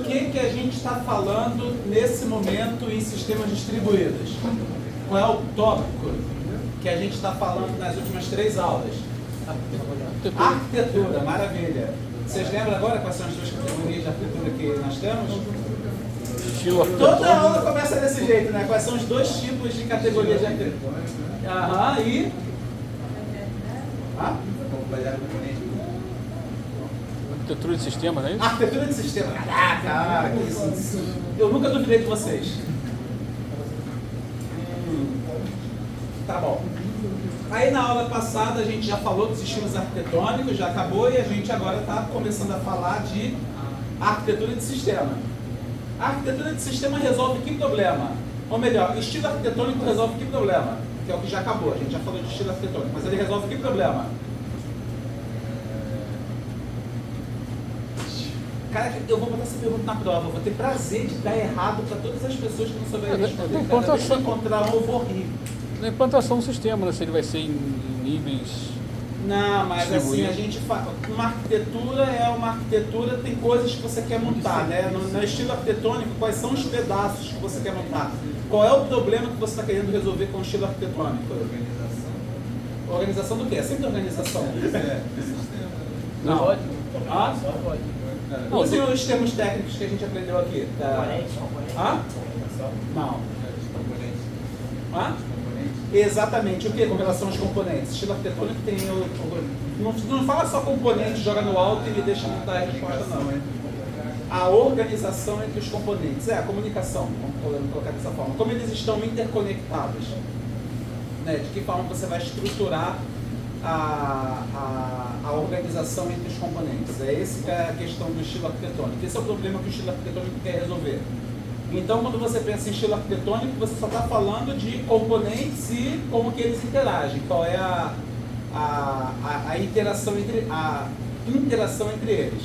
que a gente está falando nesse momento em sistemas distribuídos? Qual é o tópico que a gente está falando nas últimas 3 aulas? Arquitetura, maravilha. Vocês lembram agora quais são as 2 categorias de arquitetura que nós temos? Toda aula começa desse jeito, né? Quais são os 2 tipos de categorias de arquitetura? Aham, e... Arquitetura de sistema, não é isso? Arquitetura de sistema. Caraca, que isso. Eu nunca duvidei de vocês. Tá bom. Aí na aula passada a gente já falou dos estilos arquitetônicos, já acabou, e a gente agora está começando a falar de arquitetura de sistema. A arquitetura de sistema resolve que problema? Ou melhor, estilo arquitetônico resolve que problema? Que é o que já acabou, a gente já falou de estilo arquitetônico, mas ele resolve que problema? Cara, eu vou botar essa pergunta na prova, eu vou ter prazer de dar errado para todas as pessoas que não souberem responder. Cada vez que eu encontrar um, eu vou rir. Na implantação do sistema, né? Se ele vai ser em níveis... Não, mas assim, a gente fala, uma arquitetura é uma arquitetura, tem coisas que você quer montar, né? No estilo arquitetônico, quais são os pedaços que você quer montar? Qual é o problema que você está querendo resolver com o estilo arquitetônico? Organização. Organização do quê? É sempre organização. Não. Pode. Ah? Só pode. Use os termos técnicos que a gente aprendeu aqui. Componentes. Hã? Não. Hã? Exatamente. O que com relação aos componentes? Estilo arquitetônico tem não fala só componente, joga no alto e me deixa montar a resposta, não. A organização entre os componentes. A comunicação, vamos colocar dessa forma. Como eles estão interconectados. Né? De que forma você vai estruturar a organização entre os componentes. É essa que é a questão do estilo arquitetônico. Esse é o problema que o estilo arquitetônico quer resolver. Então, quando você pensa em estilo arquitetônico, você só está falando de componentes e como que eles interagem. Qual é a interação entre eles.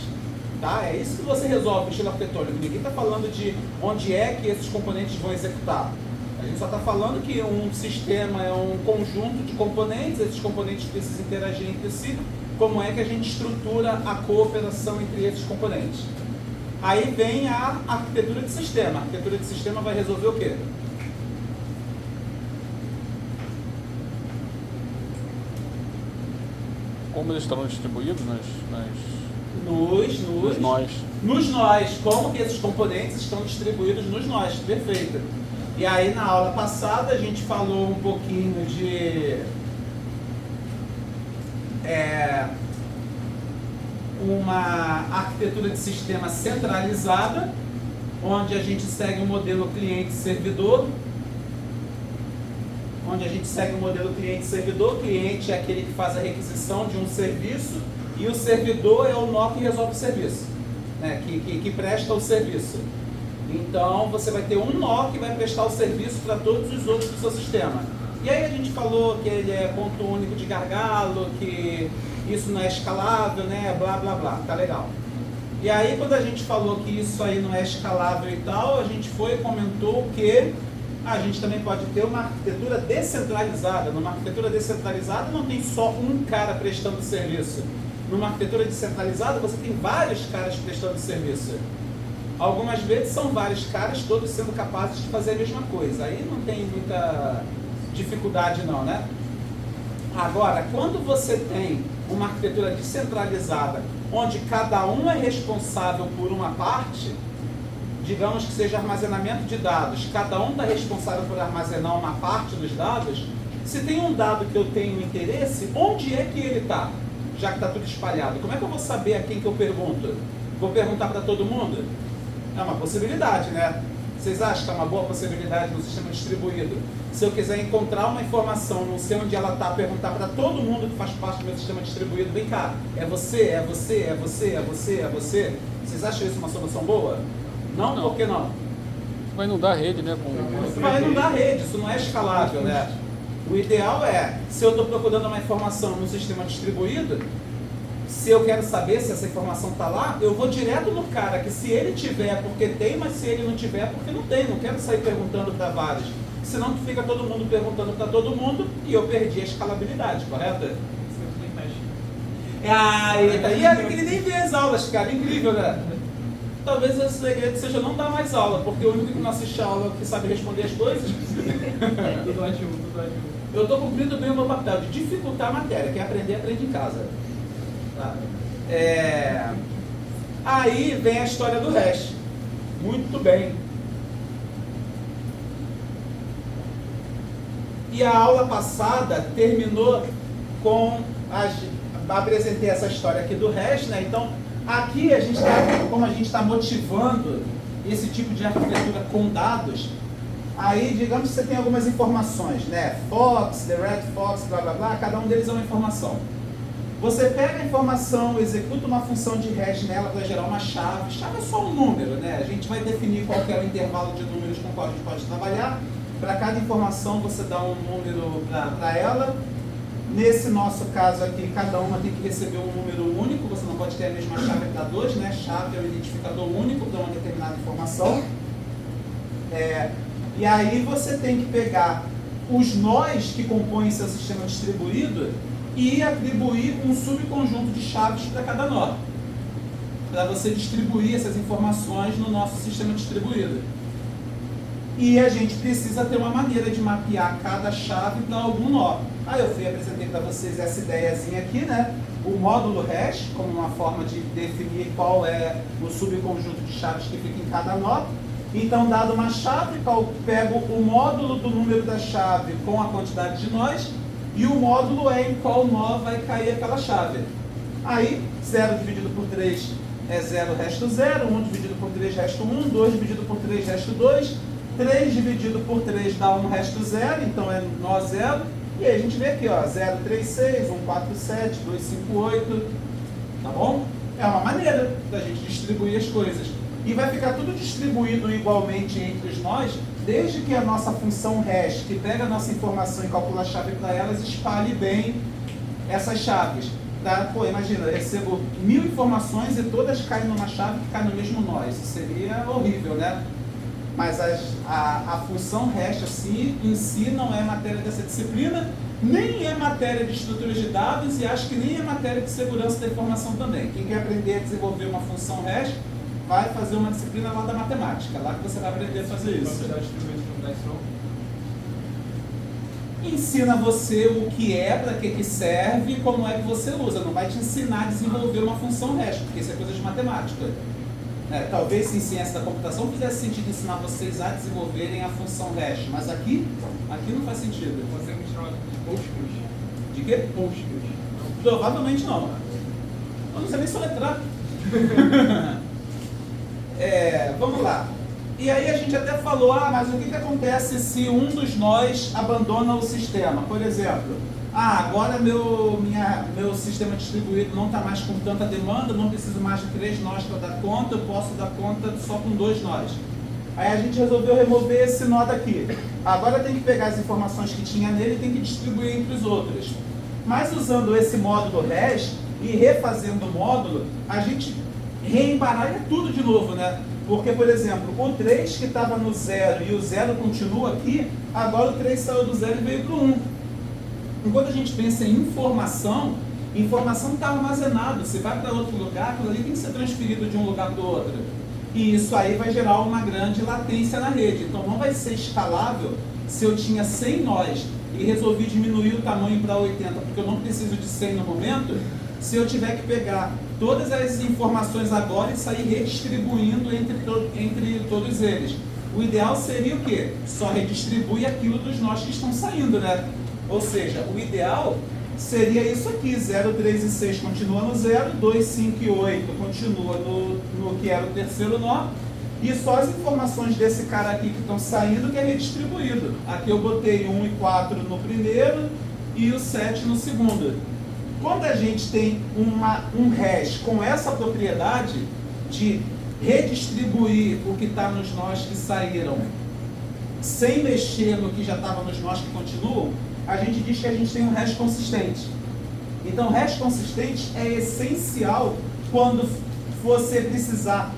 Tá? É isso que você resolve o estilo arquitetônico. Ninguém está falando de onde é que esses componentes vão executar. A gente só está falando que um sistema é um conjunto de componentes, esses componentes precisam interagir entre si, como é que a gente estrutura a cooperação entre esses componentes. Aí vem a arquitetura de sistema. A arquitetura de sistema vai resolver o quê? Como eles estarão distribuídos Nos nós. Nos nós. Como que esses componentes estão distribuídos nos nós. Perfeito. E aí na aula passada a gente falou um pouquinho de uma arquitetura de sistema centralizada, onde a gente segue o modelo cliente-servidor. Cliente é aquele que faz a requisição de um serviço e o servidor é o nó que resolve o serviço, né? que presta o serviço. Então, você vai ter um nó que vai prestar o serviço para todos os outros do seu sistema. E aí a gente falou que ele é ponto único de gargalo, que isso não é escalável, né? Blá, blá, blá. Tá legal. E aí, quando a gente falou que isso aí não é escalável e tal, a gente comentou que a gente também pode ter uma arquitetura descentralizada. Numa arquitetura descentralizada não tem só um cara prestando serviço. Numa arquitetura descentralizada você tem vários caras prestando serviço. Algumas vezes são vários caras, todos sendo capazes de fazer a mesma coisa. Aí não tem muita dificuldade não, né? Agora, quando você tem uma arquitetura descentralizada, onde cada um é responsável por uma parte, digamos que seja armazenamento de dados, cada um está responsável por armazenar uma parte dos dados, se tem um dado que eu tenho interesse, onde é que ele está? Já que está tudo espalhado. Como é que eu vou saber a quem que eu pergunto? Vou perguntar para todo mundo? É uma possibilidade, né? Vocês acham que é uma boa possibilidade no sistema distribuído? Se eu quiser encontrar uma informação, não sei onde ela está, perguntar para todo mundo que faz parte do meu sistema distribuído, vem cá, é você, é você, é você, é você, é você. Vocês acham isso uma solução boa? Não? Por que não? Vai inundar a rede, né? Vai inundar a rede, isso não é escalável, né? O ideal é, se eu estou procurando uma informação no sistema distribuído, se eu quero saber se essa informação está lá, eu vou direto no cara, que se ele tiver é porque tem, mas se ele não tiver é porque não tem. Não quero sair perguntando para vários. Senão fica todo mundo perguntando para todo mundo e eu perdi a escalabilidade, correto? E ele nem vê as aulas, cara. Incrível, né? talvez esse segredo seja não dar mais aula, porque o único que não assiste a aula que sabe responder as coisas. Tudo ativo. Eu estou cumprindo bem o meu papel de dificultar a matéria, quem aprende em casa. Tá? Aí vem a história do hash. Muito bem. E a aula passada terminou com apresentei essa história aqui do hash, né? Então, aqui a gente como a gente está motivando esse tipo de arquitetura com dados, aí digamos que você tem algumas informações, né? Fox, the red fox, blá blá blá, cada um deles é uma informação. Você pega a informação, executa uma função de hash nela para gerar uma chave. Chave é só um número, né? A gente vai definir qual que é o intervalo de números com o qual a gente pode trabalhar. Para cada informação você dá um número para ela. Nesse nosso caso aqui, cada uma tem que receber um número único, você não pode ter a mesma chave para dois, né? Chave é o identificador único para uma determinada informação. E aí você tem que pegar os nós que compõem seu sistema distribuído e atribuir um subconjunto de chaves para cada nó, para você distribuir essas informações no nosso sistema distribuído. E a gente precisa ter uma maneira de mapear cada chave para algum nó. Aí eu apresentei para vocês essa ideiazinha aqui, né? O módulo hash, como uma forma de definir qual é o subconjunto de chaves que fica em cada nó. Então, dado uma chave, eu pego o módulo do número da chave com a quantidade de nós, e o módulo é em qual nó vai cair aquela chave. Aí, 0 dividido por 3 é 0, resto 0, 1 dividido por 3, resto 1, 2 dividido por 3, resto 2, 3 dividido por 3 dá 1, resto 0, então é nó 0. E aí a gente vê aqui, ó, 0, 3, 6, 1, 4, 7, 2, 5, 8, tá bom? É uma maneira da gente distribuir as coisas. E vai ficar tudo distribuído igualmente entre os nós, desde que a nossa função hash, que pega a nossa informação e calcula a chave para elas, espalhe bem essas chaves. Tá? Pô, imagina, eu recebo 1000 informações e todas caem numa chave que cai no mesmo nó. Isso seria horrível, né? Mas a função hash assim, em si não é matéria dessa disciplina, nem é matéria de estruturas de dados e acho que nem é matéria de segurança da informação também. Quem quer aprender a desenvolver uma função hash, vai fazer uma disciplina lá da matemática, lá que você vai aprender a fazer isso. Ensina você o que é, para que serve e como é que você usa. Não vai te ensinar a desenvolver uma função hash, porque isso é coisa de matemática. Talvez se em ciência da computação fizesse sentido ensinar vocês a desenvolverem a função hash, mas aqui não faz sentido. Você me chama de Postgres. De quê? Postgres. Provavelmente não. Eu não sei nem soletrar. Vamos lá. E aí a gente até falou, mas o que acontece se um dos nós abandona o sistema? Por exemplo, agora meu sistema distribuído não está mais com tanta demanda, não preciso mais de 3 nós para dar conta, eu posso dar conta só com 2 nós. Aí a gente resolveu remover esse nó daqui. Agora tem que pegar as informações que tinha nele e tem que distribuir entre os outros. Mas usando esse módulo hash e refazendo o módulo, a gente reembaralha tudo de novo, né? Porque, por exemplo, o 3 que estava no 0 e o 0 continua aqui, agora o 3 saiu do 0 e veio para o 1. Enquanto a gente pensa em informação está armazenado. Se vai para outro lugar, aquilo ali tem que ser transferido de um lugar para o outro. E isso aí vai gerar uma grande latência na rede. Então não vai ser escalável se eu tinha 100 nós e resolvi diminuir o tamanho para 80, porque eu não preciso de 100 no momento, se eu tiver que pegar todas as informações agora e sair redistribuindo entre todos eles. O ideal seria o quê? Só redistribui aquilo dos nós que estão saindo, né? Ou seja, o ideal seria isso aqui, 0, 3 e 6 continua no 0, 2, 5 e 8 continua no que era o terceiro nó, e só as informações desse cara aqui que estão saindo que é redistribuído. Aqui eu botei 1 e 4 no primeiro e o 7 no segundo. Quando a gente tem um hash com essa propriedade de redistribuir o que está nos nós que saíram sem mexer no que já estava nos nós que continuam, a gente diz que a gente tem um hash consistente. Então, hash consistente é essencial quando você precisar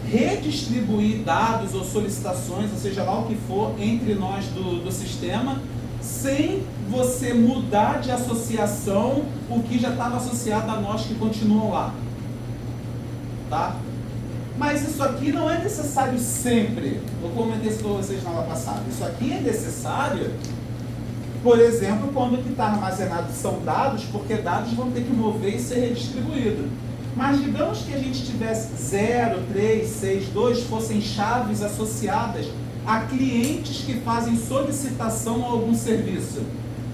redistribuir dados ou solicitações, ou seja lá o que for, entre nós do sistema, sem você mudar de associação o que já estava associado a nós que continuam lá. Tá? Mas isso aqui não é necessário sempre. Eu comentei isso com vocês na aula passada. Isso aqui é necessário, por exemplo, quando o que está armazenado são dados, porque dados vão ter que mover e ser redistribuído. Mas digamos que a gente tivesse 0, 3, 6, 2 fossem chaves associadas a clientes que fazem solicitação a algum serviço.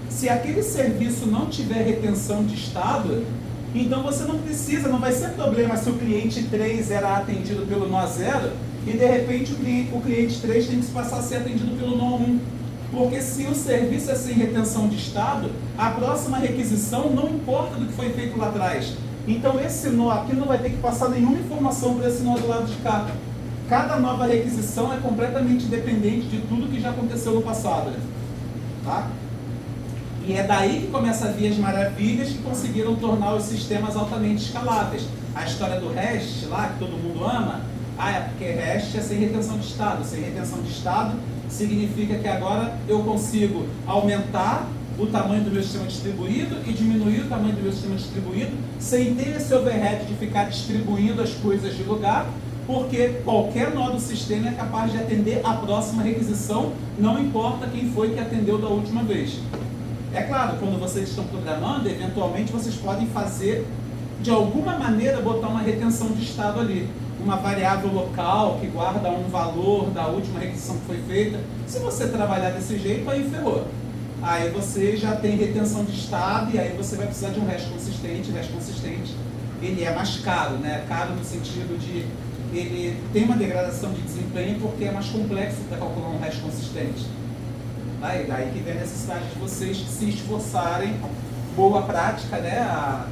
Se aquele serviço não tiver retenção de estado, então você não precisa, não vai ser problema se o cliente 3 era atendido pelo nó 0 e de repente o cliente 3 tem que passar a ser atendido pelo nó 1. Porque se o serviço é sem retenção de estado, a próxima requisição não importa do que foi feito lá atrás. Então esse nó aqui não vai ter que passar nenhuma informação para esse nó do lado de cá. Cada nova requisição é completamente dependente de tudo que já aconteceu no passado. Tá? E é daí que começa a vir as maravilhas que conseguiram tornar os sistemas altamente escaláveis. A história do REST lá, que todo mundo ama, é porque REST é sem retenção de estado. Sem retenção de estado significa que agora eu consigo aumentar o tamanho do meu sistema distribuído e diminuir o tamanho do meu sistema distribuído sem ter esse overhead de ficar distribuindo as coisas de lugar, porque qualquer nó do sistema é capaz de atender a próxima requisição, não importa quem foi que atendeu da última vez. É claro, quando vocês estão programando, eventualmente vocês podem fazer, de alguma maneira, botar uma retenção de estado ali. Uma variável local que guarda um valor da última requisição que foi feita. Se você trabalhar desse jeito, aí ferrou. Aí você já tem retenção de estado e aí você vai precisar de um hash consistente. Hash consistente, ele é mais caro, né? Caro no sentido de ele tem uma degradação de desempenho porque é mais complexo para calcular um hash consistente. Daí que vem a necessidade de vocês se esforçarem, boa prática, né? A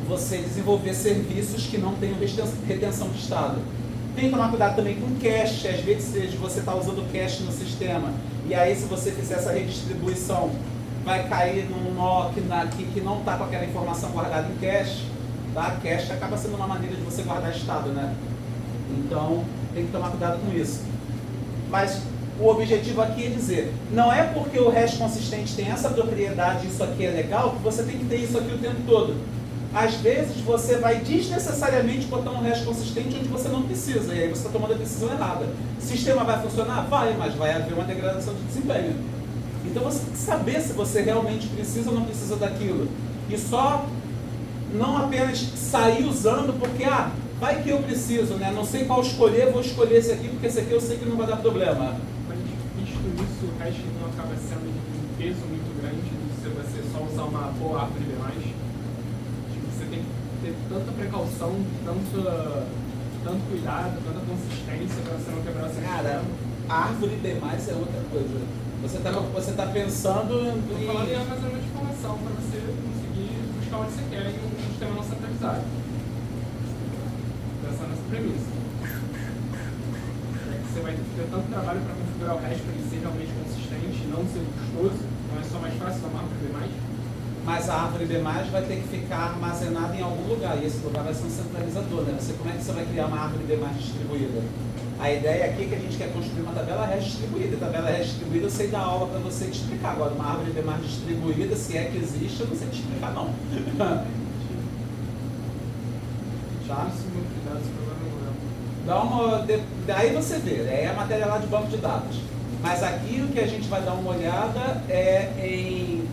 você desenvolver serviços que não tenham retenção de estado. Tem que tomar cuidado também com cache. Às vezes você está usando cache no sistema e aí se você fizer essa redistribuição vai cair num nó que não está com aquela informação guardada em cache. Tá? Cache acaba sendo uma maneira de você guardar estado, né? Então tem que tomar cuidado com isso. Mas o objetivo aqui é dizer, não é porque o hash consistente tem essa propriedade, isso aqui é legal, que você tem que ter isso aqui o tempo todo. Às vezes você vai desnecessariamente botar um hash consistente onde você não precisa, e aí você está tomando a decisão errada. O sistema vai funcionar? Vai, mas vai haver uma degradação de desempenho. Então você tem que saber se você realmente precisa ou não precisa daquilo. E só não apenas sair usando porque, vai que eu preciso, né? Não sei qual escolher, vou escolher esse aqui porque esse aqui eu sei que não vai dar problema. Mas visto isso, o hash não acaba sendo de um peso muito grande se você só usar uma boa árvore de mais. Você tem que ter tanta precaução, tanto cuidado, tanta consistência para você não quebrar o seu Cara, a árvore B+, é outra coisa. Você tá pensando em... Estou falando em armazenamento de informação para você conseguir buscar onde você quer em um sistema não centralizado. Pensando nessa premissa. Você vai ter tanto trabalho para configurar o hash para ele ser realmente consistente e não ser custoso, não é só mais fácil da árvore B+. Mas a árvore B+, vai ter que ficar armazenada em algum lugar, e esse lugar vai ser um centralizador, né? Como é que você vai criar uma árvore B+ distribuída? A ideia aqui é que a gente quer construir uma tabela hash distribuída. A tabela hash distribuída eu sei dar aula para você te explicar. Agora, uma árvore B+ distribuída, se é que existe, eu não sei te explicar, não. Tá? Dá uma... Daí você vê, é a matéria lá de banco de dados. Mas aqui o que a gente vai dar uma olhada é em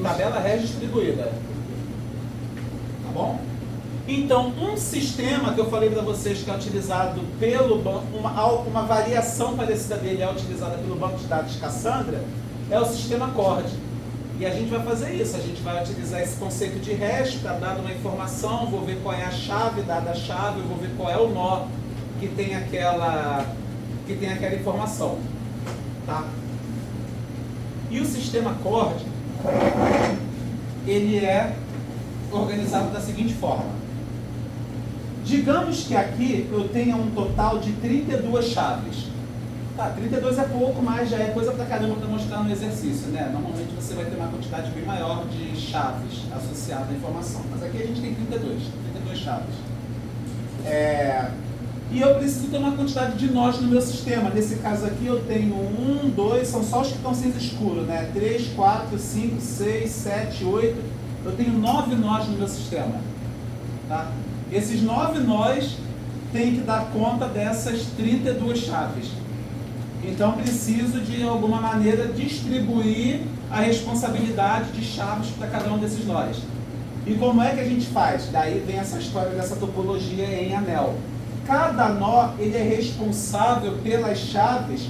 tabela hash distribuída. Tá bom? Então, um sistema que eu falei para vocês que é utilizado pelo banco, uma variação parecida dele é utilizada pelo banco de dados Cassandra, é o sistema CORD. E a gente vai fazer isso, a gente vai utilizar esse conceito de hash para dar uma informação, vou ver qual é a chave, dada a chave, eu vou ver qual é o nó que tem aquela informação. Tá? E o sistema CORD, ele é organizado da seguinte forma. Digamos que aqui eu tenha um total de 32 chaves. Tá, 32 é pouco, mas já é coisa pra caramba para mostrar no exercício, né? Normalmente você vai ter uma quantidade bem maior de chaves associada à informação. Mas aqui a gente tem 32 chaves. E eu preciso ter uma quantidade de nós no meu sistema. Nesse caso aqui eu tenho 1, 2, são só os que estão cinza escuro, né? 3, 4, 5, 6, 7, 8. Eu tenho 9 nós no meu sistema. Tá? Esses 9 nós tem que dar conta dessas 32 chaves. Então preciso de alguma maneira distribuir a responsabilidade de chaves para cada um desses nós. E como é que a gente faz? Daí vem essa história dessa topologia em anel. Cada nó ele é responsável pelas chaves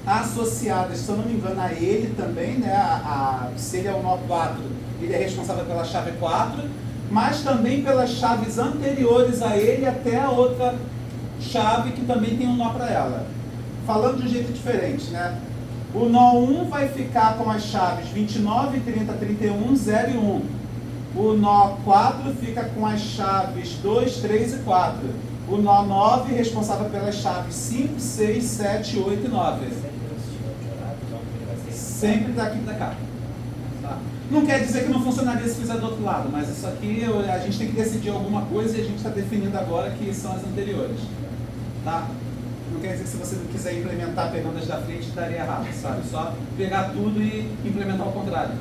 associadas, se eu não me engano, a ele também, né? Se ele é o nó 4, ele é responsável pela chave 4, mas também pelas chaves anteriores a ele até a outra chave que também tem um nó para ela. Falando de um jeito diferente, né? O nó 1 vai ficar com as chaves 29, 30, 31, 0 e 1. O nó 4 fica com as chaves 2, 3 e 4. O nó 9 responsável pelas chaves 5, 6, 7, 8 e 9. Sempre daqui para cá. Tá? Não quer dizer que não funcionaria se fizer do outro lado, mas isso aqui a gente tem que decidir alguma coisa e a gente está definindo agora que são as anteriores. Tá? Não quer dizer que se você não quiser implementar pegando as da frente, daria errado, sabe? Só pegar tudo e implementar ao contrário.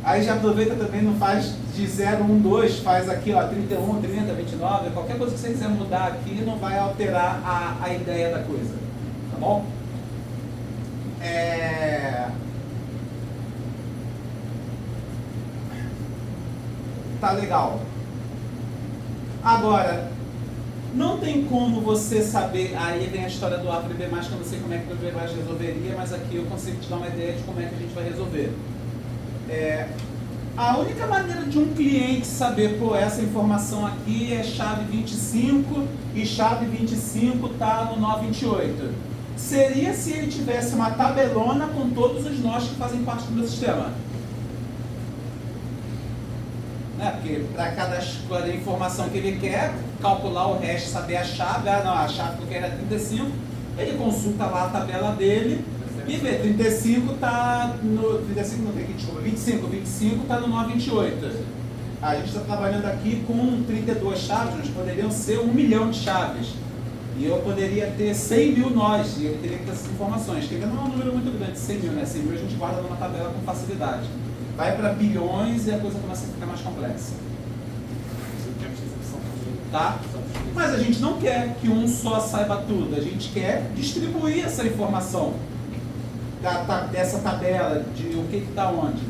Aí já aproveita também, não faz de 0, 1, 2, faz aqui, ó, 31, 30, 29, qualquer coisa que você quiser mudar aqui não vai alterar a ideia da coisa, tá bom? Tá legal. Agora, não tem como você saber, aí vem a história do A para B+, que eu não sei como é que o B+ resolveria, mas aqui eu consigo te dar uma ideia de como é que a gente vai resolver. A única maneira de um cliente saber, pô, essa informação aqui é chave 25 e chave 25 está no nó 28. Seria se ele tivesse uma tabelona com todos os nós que fazem parte do meu sistema. Porque para cada informação que ele quer, calcular o resto, saber a chave, a chave que eu quero é 35, ele consulta lá a tabela dele e vê, 35 está no... 35 não tem aqui, desculpa, 25 está no nó 28. A gente está trabalhando aqui com 32 chaves, mas poderiam ser 1 milhão de chaves. E eu poderia ter 100 mil nós, e eu teria que ter essas informações, que não é um número muito grande, 100 mil, né? 100 mil a gente guarda numa tabela com facilidade. Vai para bilhões e a coisa começa a ficar mais complexa. Tá? Mas a gente não quer que um só saiba tudo, a gente quer distribuir essa informação dessa tabela, de o que está onde.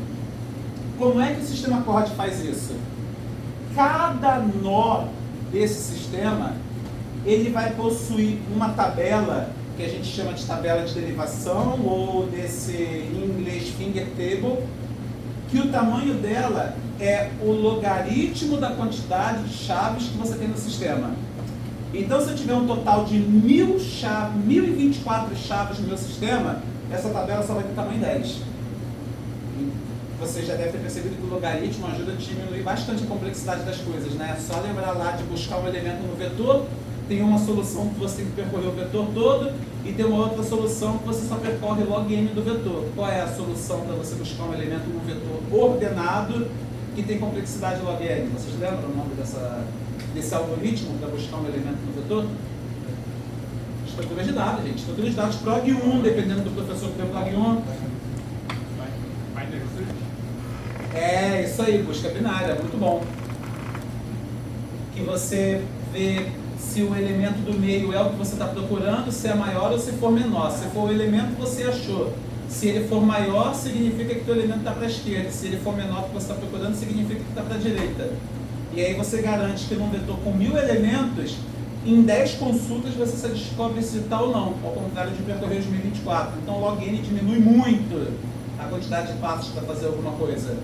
Como é que o sistema CORD faz isso? Cada nó desse sistema, ele vai possuir uma tabela que a gente chama de tabela de derivação, ou desse, em inglês, finger table, que o tamanho dela é o logaritmo da quantidade de chaves que você tem no sistema. Então, se eu tiver um total de 1024 chaves no meu sistema, essa tabela só vai ter tamanho 10. Você já deve ter percebido que o logaritmo ajuda a diminuir bastante a complexidade das coisas, né? Só lembrar lá de buscar um elemento no vetor, tem uma solução que você tem que percorrer o vetor todo, e tem uma outra solução que você só percorre log n do vetor. Qual é a solução para você buscar um elemento no vetor ordenado que tem complexidade log n? Vocês lembram o nome desse algoritmo para buscar um elemento no vetor? Estrutura de dados, gente. Estrutura de dados prog 1, dependendo do professor que tem prog 1. É, isso aí, busca binária, muito bom. Que você vê se o elemento do meio é o que você está procurando, se é maior ou se for menor. Se for o elemento que você achou, se ele for maior, significa que o teu elemento está para a esquerda. Se ele for menor que você está procurando, significa que está para a direita. E aí você garante que num vetor com 1000 elementos, em 10 consultas você só descobre se está ou não, ao contrário de percorrer os 1024. Então log n diminui muito a quantidade de passos para fazer alguma coisa.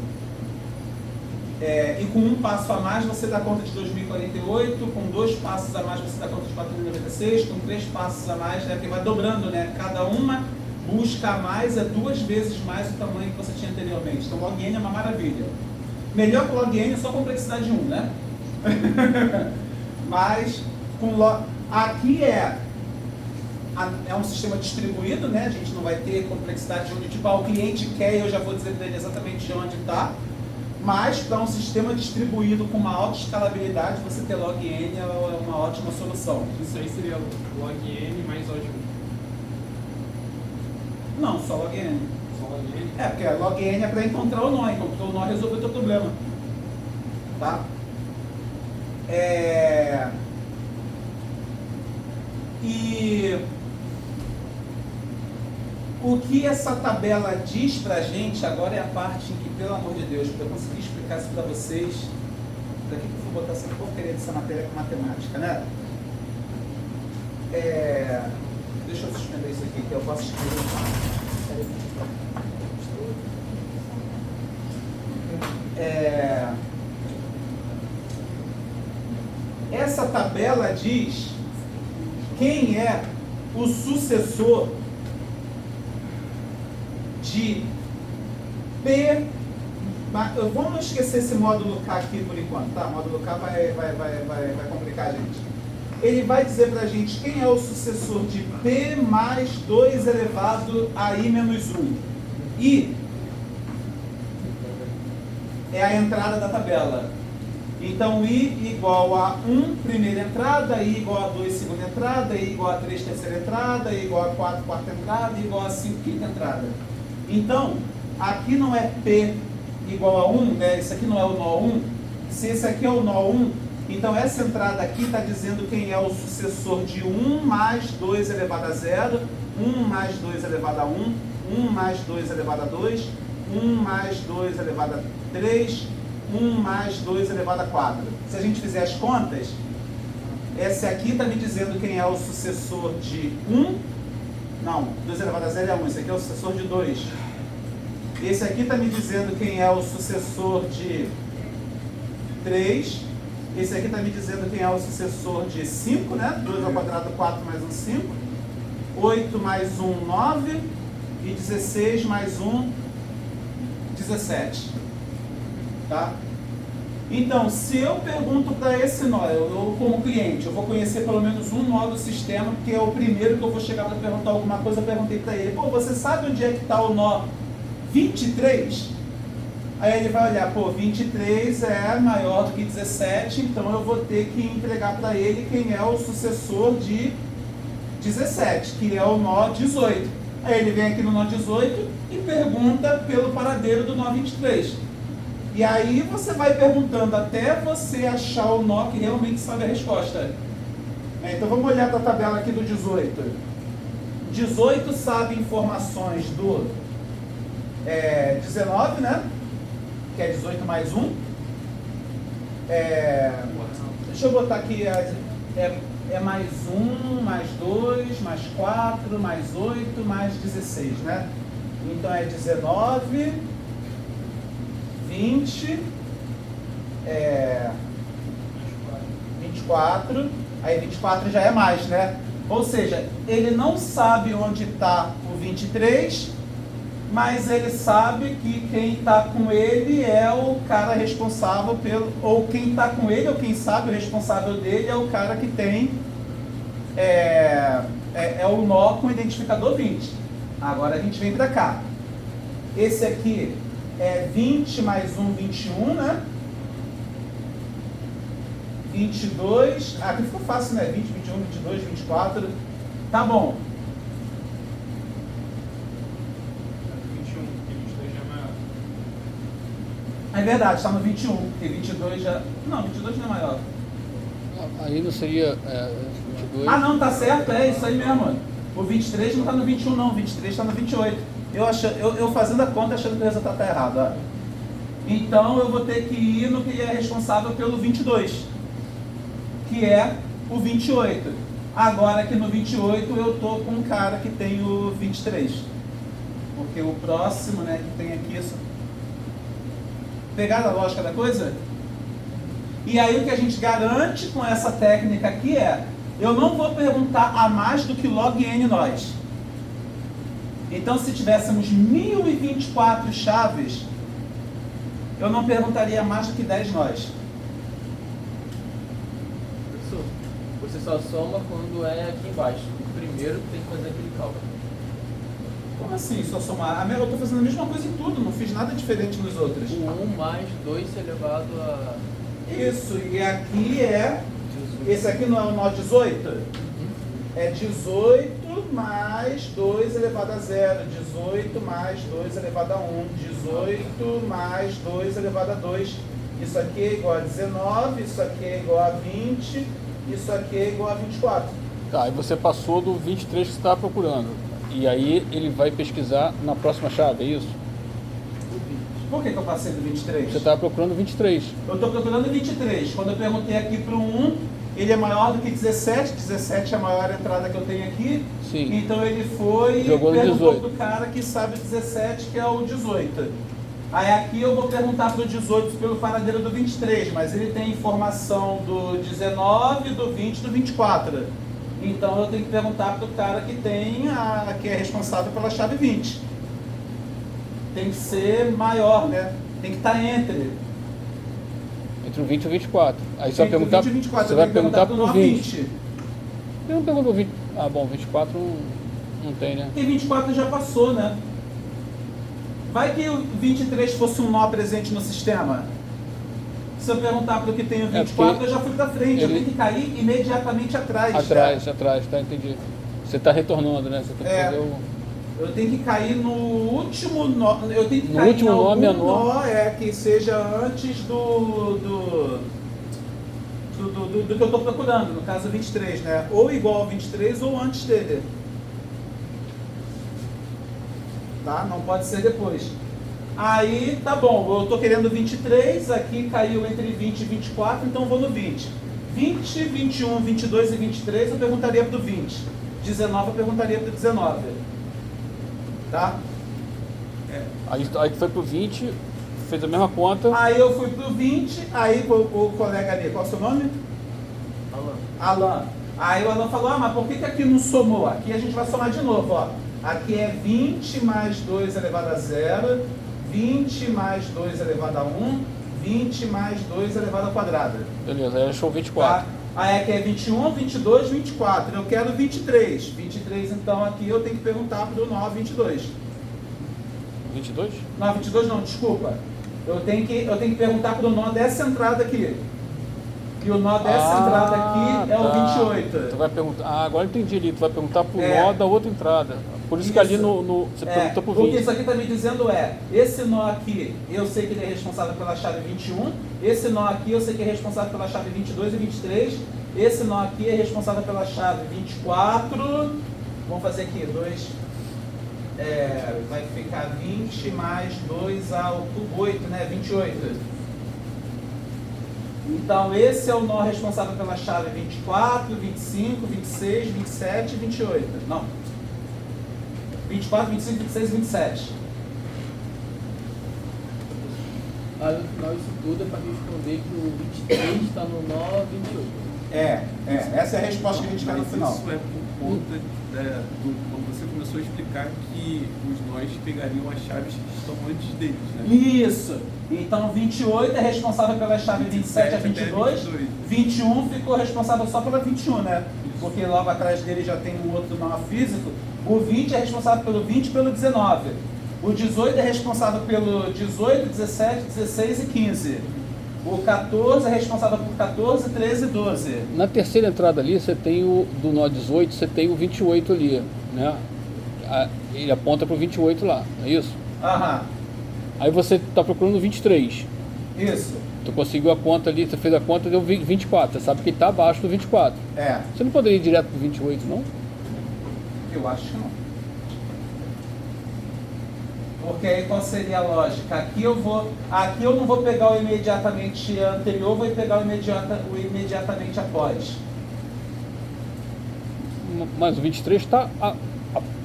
E com um passo a mais você dá conta de 2048, com 2 passos a mais você dá conta de 4096, com 3 passos a mais, porque vai dobrando, né? Cada uma busca a mais é 2 vezes mais o tamanho que você tinha anteriormente. Então log n é uma maravilha. Melhor que log n é só complexidade 1, né? Mas aqui é um sistema distribuído, né? A gente não vai ter complexidade onde tipo, o cliente quer e eu já vou dizer para ele exatamente onde está. Mas para um sistema distribuído com uma alta escalabilidade, você ter log n é uma ótima solução. Isso aí seria log n mais O de 1. Não, só log n. Só log n? Porque log n é para encontrar o nó, encontrou o nó resolveu o teu problema. Tá? E o que essa tabela diz pra gente, agora é a parte em que, pelo amor de Deus, para eu conseguir explicar isso para vocês, daqui que eu vou botar essa porcaria dessa matéria com matemática, né? Deixa eu suspender isso aqui, que eu posso escrever. Essa tabela diz quem é o sucessor de P. Vamos esquecer esse módulo K aqui por enquanto, tá? O módulo K vai complicar a gente. Ele vai dizer pra gente quem é o sucessor de P mais 2 elevado a I menos 1. I é a entrada da tabela. Então, I igual a 1, primeira entrada, I igual a 2, segunda entrada, I igual a 3, terceira entrada, I igual a 4, quarta entrada, I igual a 5, quinta entrada. Então, aqui não é P igual a 1, né? Esse aqui não é o nó 1. Se esse aqui é o nó 1, então essa entrada aqui está dizendo quem é o sucessor de 1 mais 2 elevado a 0, 1 mais 2 elevado a 1, 1 mais 2 elevado a 2, 1 mais 2 elevado a 3, 1 mais 2 elevado a 4. Se a gente fizer as contas, esse aqui está me dizendo quem é o sucessor de 1. Não, 2 elevado a 0 é 1. Esse aqui é o sucessor de 2. Esse aqui está me dizendo quem é o sucessor de 3. Esse aqui está me dizendo quem é o sucessor de 5, né? 2 ao quadrado, 4 mais 1, 5. 8 mais 1, 9. E 16 mais 1, 17. Tá? Então, se eu pergunto para esse nó, eu como cliente, eu vou conhecer pelo menos um nó do sistema, porque é o primeiro que eu vou chegar para perguntar alguma coisa, eu perguntei para ele, pô, você sabe onde é que está o nó 23? Aí ele vai olhar, pô, 23 é maior do que 17, então eu vou ter que entregar para ele quem é o sucessor de 17, que é o nó 18. Aí ele vem aqui no nó 18 e pergunta pelo paradeiro do nó 23. E aí você vai perguntando até você achar o nó que realmente sabe a resposta. Então vamos olhar para a tabela aqui do 18. 18 sabe informações do 19, né? Que é 18 mais 1. Deixa eu botar aqui, é mais 1, mais 2, mais 4, mais 8, mais 16, né? Então é 19, 20, 24, aí 24 já é mais, né? Ou seja, ele não sabe onde está o 23, mas ele sabe que quem está com ele é o cara responsável pelo... Ou quem está com ele, ou quem sabe o responsável dele é o cara que tem... É o nó com o identificador 20. Agora a gente vem para cá. Esse aqui é 20 mais 1, 21, né? 22. Aqui ficou fácil, né? 20, 21, 22, 24. Tá bom. 21, porque 22 já é maior. É verdade, está no 21, porque 22 já... Não, 22 não é maior. Aí não seria 22? Ah, não, tá certo, é isso aí mesmo. O 23 não está no 21, não. O 23 está no 28. Eu fazendo a conta achando que o resultado está errado. Ó. Então eu vou ter que ir no que é responsável pelo 22, que é o 28. Agora aqui no 28 eu tô com um cara que tem o 23. Porque o próximo, né, que tem aqui isso. Pegaram a lógica da coisa? E aí o que a gente garante com essa técnica aqui é, eu não vou perguntar a mais do que log n nós. Então se tivéssemos 1024 chaves, eu não perguntaria mais do que 10 nós. Professor, você só soma quando é aqui embaixo. O primeiro tem que fazer aquele cálculo. Como assim, só somar? Eu estou fazendo a mesma coisa em tudo, não fiz nada diferente nos outros. O 1 mais 2 elevado a... Isso, e aqui é... 18. Esse aqui não é o nó 18? É 18 mais 2 elevado a 0, 18 mais 2 elevado a 1, 18 mais 2 elevado a 2. Isso aqui é igual a 19, isso aqui é igual a 20, isso aqui é igual a 24. Tá, e você passou do 23 que você estava procurando. E aí ele vai pesquisar na próxima chave, é isso? Por que eu passei do 23? Você estava procurando 23. Eu estou procurando 23. Quando eu perguntei aqui para o 1, ele é maior do que 17. 17 é a maior entrada que eu tenho aqui. Sim. Então ele foi e Jogou no perguntou 18. do cara que sabe 17, que é o 18. Aí aqui eu vou perguntar para o 18 pelo paradeiro do 23, mas ele tem informação do 19, do 20 e do 24. Então eu tenho que perguntar para o cara que tem que é responsável pela chave 20. Tem que ser maior, né? Tem que estar entre. Entre o 20 e o 24. Aí você vai Entre o perguntar, 20 e 24. você Eu vai tenho que perguntar pro pro 9, 20. Ele não perguntou 20. Ah, bom, 24 não tem, né? Porque 24 já passou, né? Vai que o 23 fosse um nó presente no sistema. Se eu perguntar para o que tem o 24, porque eu já fui para frente. Eu ele- tenho que cair imediatamente atrás. Atrás, Tá? tá, entendi. Você está retornando, né? Você tem que fazer o... Eu tenho que cair no último nó. Eu tenho que No cair último em nó algum menor. nó que seja antes do que eu estou procurando, no caso 23, né? Ou igual ao 23 ou antes dele. Tá? Não pode ser depois. Aí, tá bom, eu estou querendo 23, aqui caiu entre 20 e 24, então eu vou no 20. 20, 21, 22 e 23 eu perguntaria para o 20. 19 eu perguntaria para o 19. Tá? Aí tu foi pro 20, fez a mesma conta. Aí eu fui pro 20, aí o colega ali, qual é o seu nome? Alan. Aí o Alan falou, mas por que aqui não somou? Aqui a gente vai somar de novo, ó. Aqui é 20 mais 2 elevado a 0, 20 mais 2 elevado a 1, 20 mais 2 elevado ao quadrado. Beleza, aí achou 24. Tá? Aí aqui é 21, 22, 24. Eu quero 23. 23, então aqui eu tenho que perguntar pro nó 22. 22? Não, 22 não, desculpa. Eu tenho que perguntar pro nó dessa entrada aqui. E o nó dessa entrada aqui é o 28. Tu vai perguntar. Ah, agora eu entendi ali. Tu vai perguntar pro É. nó da outra entrada. Por isso que ali você perguntou pro o que 20. isso aqui está me dizendo esse nó aqui, eu sei que ele é responsável pela chave 21, esse nó aqui eu sei que é responsável pela chave 22 e 23, esse nó aqui é responsável pela chave 24, vamos fazer aqui, 2, vai ficar 20 mais 2 ao cubo 8, né, 28. Então esse é o nó responsável pela chave 24, 25, 26, 27 e 28. Não. 24, 25, 26 e 27. Aí no final isso tudo é para responder que o 23 está no nó 28. Essa é a resposta que a gente quer no final. Isso é por conta quando você começou a explicar que os nós pegariam as chaves que estão antes deles, né? Isso. Então 28 é responsável pela chave 27 a 22. 21 ficou responsável só pela 21, né? Porque logo atrás dele já tem um outro nó físico. O 20 é responsável pelo 20 e pelo 19. O 18 é responsável pelo 18, 17, 16 e 15. O 14 é responsável por 14, 13 e 12. Na terceira entrada ali, você tem do nó 18, você tem o 28 ali, né? Ele aponta pro 28 lá, não é isso? Aham. Aí você está procurando o 23. Isso. Tu conseguiu a conta ali, você fez a conta, deu 24. Você sabe que ele está abaixo do 24. Você não poderia ir direto pro 28, não? Eu acho que não. Porque aí qual seria a lógica? Aqui eu não vou pegar o imediatamente anterior, vou pegar o imediatamente após. Mas o 23 está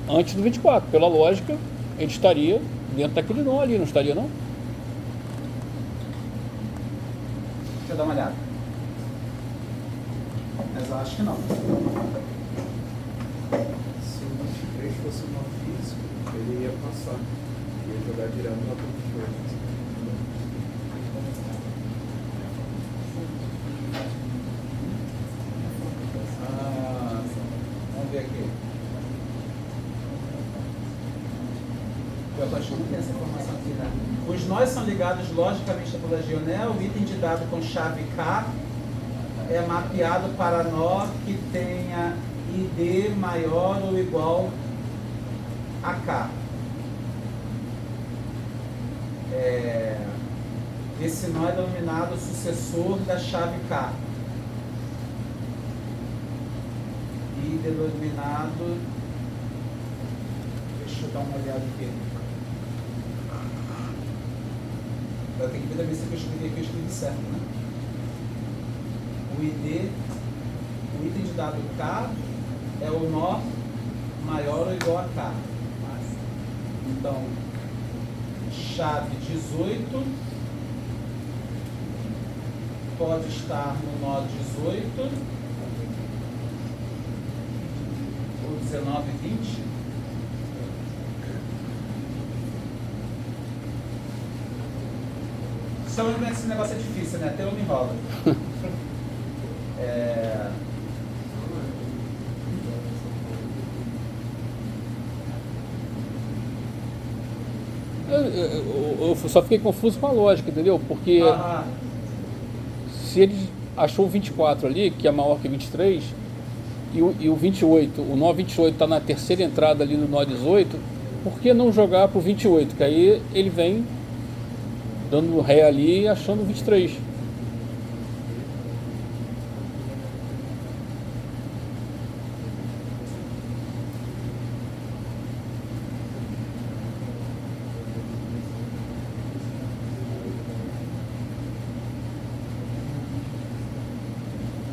antes do 24. Pela lógica, ele estaria dentro daquele nó ali, não estaria não? Deixa eu dar uma olhada. Mas eu acho que não. Se o 23 fosse um nó físico, ele ia passar. Ia jogar direto lá pro 28. Vamos ver aqui. Eu acho que não tem essa informação aqui, né? Os nós são ligados logicamente à topologia Onel. O item de dado com chave K é mapeado para nó que tenha ID maior ou igual a K. Esse nó é denominado sucessor da chave K. E denominado... Deixa eu dar uma olhada aqui. Eu tenho que ver se eu escrevi certo, né? O item de dado K é o nó maior ou igual a K. Então, chave 18 pode estar no nó 18 ou 19, 20. Esse negócio é difícil, né? Até eu me enrolo. Eu só fiquei confuso com a lógica, entendeu? Porque se ele achou o 24 ali, que é maior que 23, e o 28, o nó 28 está na terceira entrada ali no nó 18, por que não jogar para o 28? Que aí ele vem dando ré ali e achando o 23.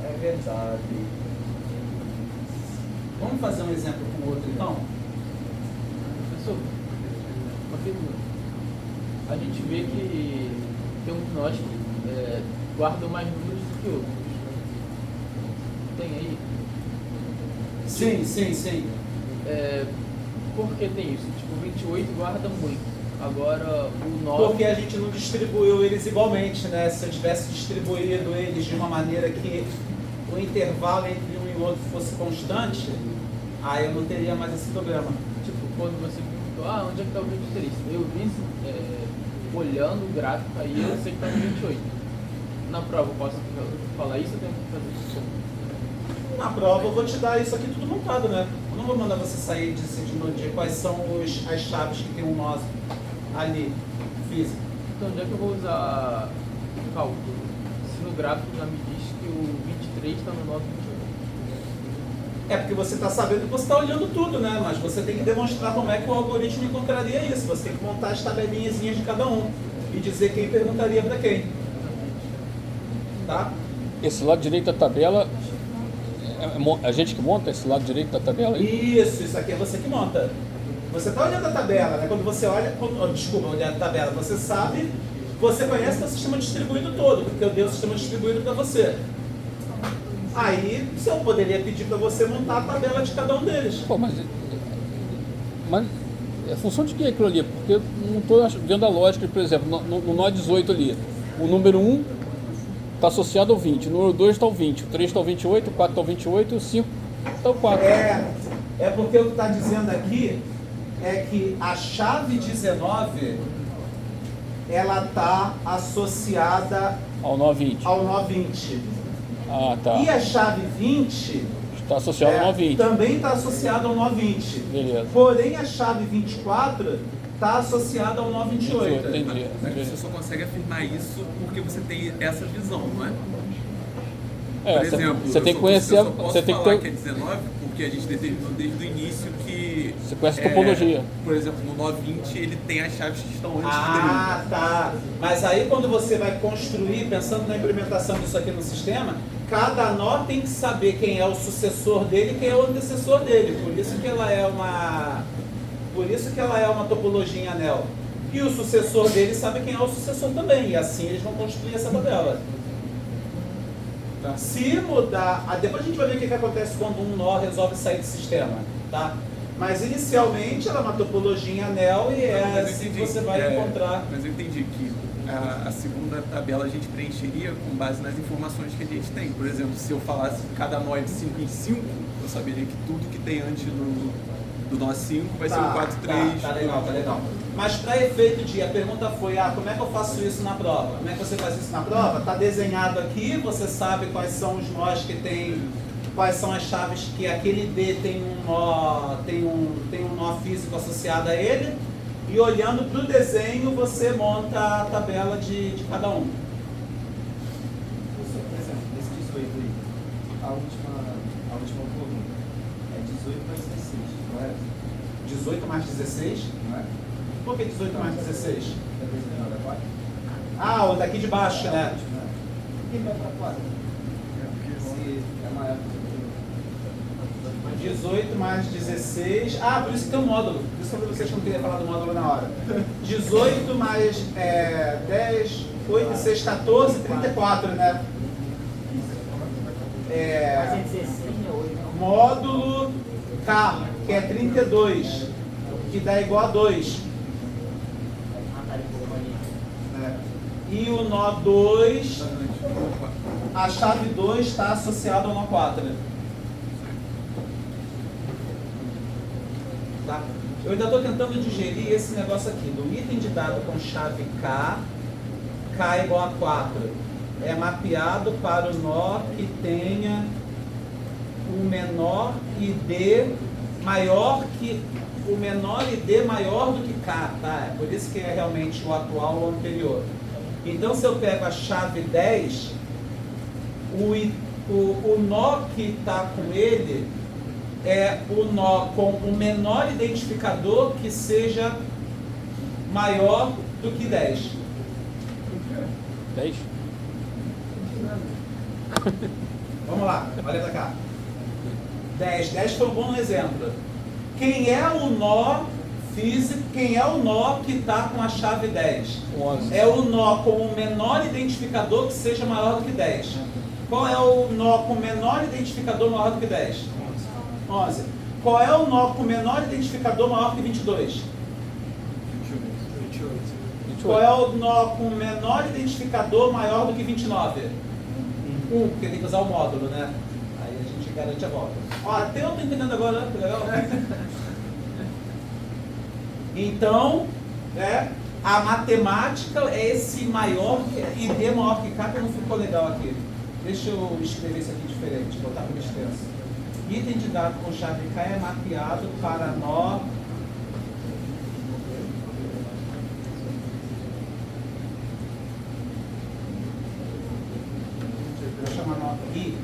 É verdade. Vamos fazer um exemplo com o outro então? Professor, uma pergunta. A gente vê que tem uns nós que guardam mais números do que outros. Tem aí? Sim. Por que tem isso? Tipo, o 28 guarda muito. Agora o 9... Porque a gente não distribuiu eles igualmente, né? Se eu tivesse distribuído eles de uma maneira que o intervalo entre um e o outro fosse constante, aí eu não teria mais esse problema. Tipo, quando você perguntou, onde é que está o 23? Eu vi olhando o gráfico aí, eu sei que está no 28. Na prova eu posso falar isso ou tenho que fazer isso? Na prova eu vou te dar isso aqui tudo montado, né? Eu não vou mandar você sair de quais são as chaves que tem um nó ali, físico. Então onde é que eu vou usar o cálculo? Se no gráfico já me diz que o 23 está no nó 28. É porque você está sabendo que você está olhando tudo, né? Mas você tem que demonstrar como é que o algoritmo encontraria isso. Você tem que montar as tabelinhas de cada um e dizer quem perguntaria para quem. Tá? Esse lado direito da tabela, a gente que monta esse lado direito da tabela? Isso aqui é você que monta. Você está olhando a tabela, né? Quando você olha, olhando a tabela, você sabe, você conhece o sistema distribuído todo, porque eu dei o sistema distribuído para você. Aí, eu poderia pedir para você montar a tabela de cada um deles. Pô, mas é função de que aquilo ali? Porque eu não estou vendo a lógica, por exemplo, no nó 18 ali, o número 1 está associado ao 20, o número 2 está ao 20, o 3 está ao 28, o 4 está ao 28 e o 5 está ao 4. É porque o que está dizendo aqui é que a chave 19, ela está associada ao nó 20. Ao nó 20. Ah, tá. E a chave 20 está associada ao nó 20. Também está associada ao nó 20. Beleza. Porém, a chave 24 está associada ao nó 28. Entendi. Mas você só consegue afirmar isso porque você tem essa visão, não é? Por exemplo, você tem que conhecer. Eu só posso você tem falar que é 19 porque a gente determinou desde o início que... Você conhece a topologia. Por exemplo, no nó 20 ele tem as chaves que estão antes dele. Ah, tá. Mas aí quando você vai construir, pensando na implementação disso aqui no sistema, cada nó tem que saber quem é o sucessor dele e quem é o antecessor dele. Por isso que ela é uma topologia em anel. E o sucessor dele sabe quem é o sucessor também. E assim eles vão construir essa tabela. Tá. Se mudar, depois a gente vai ver o que acontece quando um nó resolve sair do sistema, tá? Mas inicialmente ela é uma topologia em anel e assim que você vai encontrar. Mas eu entendi que a segunda tabela a gente preencheria com base nas informações que a gente tem. Por exemplo, se eu falasse cada nó é de 5 em 5, eu saberia que tudo que tem antes do nó 5 vai ser o 4, 3. Tá legal. Mas para efeito de, a pergunta foi, como é que eu faço isso na prova? Como é que você faz isso na prova? Está desenhado aqui, você sabe quais são os nós que tem, quais são as chaves que aquele D tem um nó físico associado a ele, e olhando para o desenho você monta a tabela de cada um. Professor, por exemplo, esse 18 aí, a última coluna, é 18 mais 16, correto? 18 mais 16? Não é? Por que 18 mais 16? É 2 menor da 4? Ah, o daqui de baixo, né? Por que vai para 4? Se é maior que 18 mais 16. Ah, por isso que tem um módulo. Por isso que eu falei pra vocês que não queria falar do módulo na hora. 18 mais 10, 8, 6, 14, 34, né? Módulo K, que é 32, que dá igual a 2. Né? E o nó 2, a chave 2 está associada ao nó 4. Né? Tá? Eu ainda estou tentando digerir esse negócio aqui, do item de dado com chave K, K igual a 4, é mapeado para o nó que tenha o menor ID maior que o menor ID maior do que K, tá? É por isso que é realmente o atual ou o anterior. Então, se eu pego a chave 10, o nó que está com ele é o nó com o menor identificador que seja maior do que 10. 10? Vamos lá, olha pra cá. 10 foi um bom exemplo. Quem é o nó físico, quem é o nó que está com a chave 10? 11. É o nó com o menor identificador que seja maior do que 10. Qual é o nó com o menor identificador maior do que 10? 11. Qual é o nó com o menor identificador maior que 22? 28. Qual é o nó com o menor identificador maior do que 29? 1, porque tem que usar o módulo, né? Aí a gente garante a volta. Ó, até eu estou entendendo agora, né? Legal. Então, a matemática é esse maior ID maior que K, que não ficou legal aqui. Deixa eu escrever isso aqui diferente, botar por extenso. Item de dado com chave K é mapeado para nó vou chamar nó I.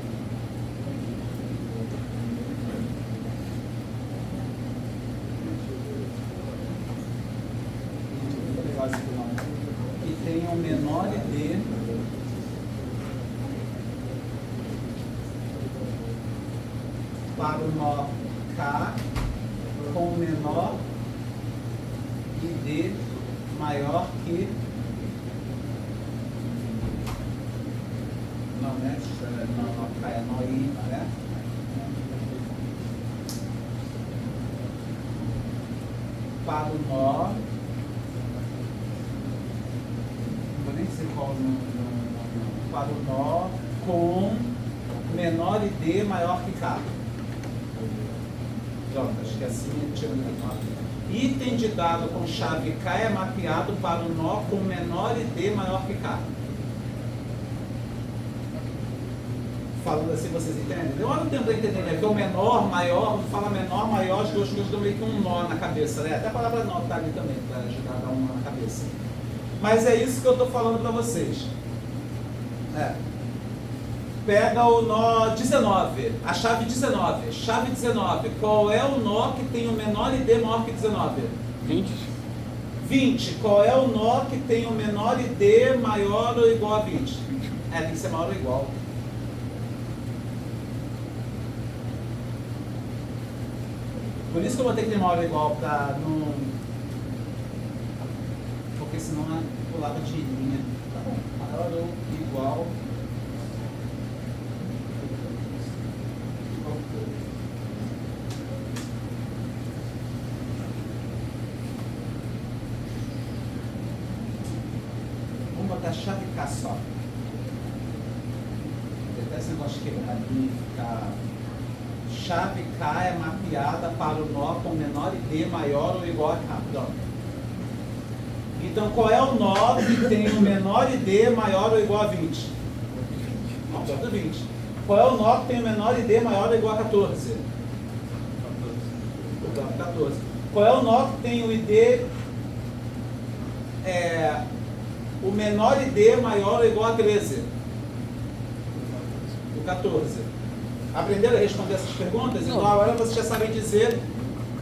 Que tem um menor ID para o nó K com o menor ID maior que não, né? Nó K é nó I, né? Para o nó, não vou nem dizer qual para o nó com menor ID maior que K. Pronto, acho que assim é tirando aqui nota. Item de dado com chave K é mapeado para o nó com menor ID maior que K. Falando assim, vocês entendem? Demora um tempo para entender, né? Porque o menor, maior, fala menor, maior, as duas coisas dão meio que um nó na cabeça, né? Até a palavra nó está ali também, para ajudar a dar um nó na cabeça. Mas é isso que eu estou falando para vocês. Pega o nó 19, a chave 19. Chave 19, qual é o nó que tem o menor ID maior que 19? 20. 20, qual é o nó que tem o menor ID maior ou igual a 20? Tem que ser maior ou igual. Por isso que eu vou ter que ter maior ou igual para não... Porque senão eu pulava de linha. Tá bom, maior ou igual... Vamos botar chave K só. Até esse negócio de quebrar ali, ficar... Chave K é mapeada para o nó com menor ID maior ou igual a K. Pronto. Então, qual é o nó que tem o menor ID maior ou igual a 20? Não, pronto, 20. Qual é o nó que tem o menor ID maior ou igual a 14? 14. Qual é o nó que tem o ID o menor ID é maior ou igual a 13? O 14. Aprenderam a responder essas perguntas? Então agora vocês já sabem dizer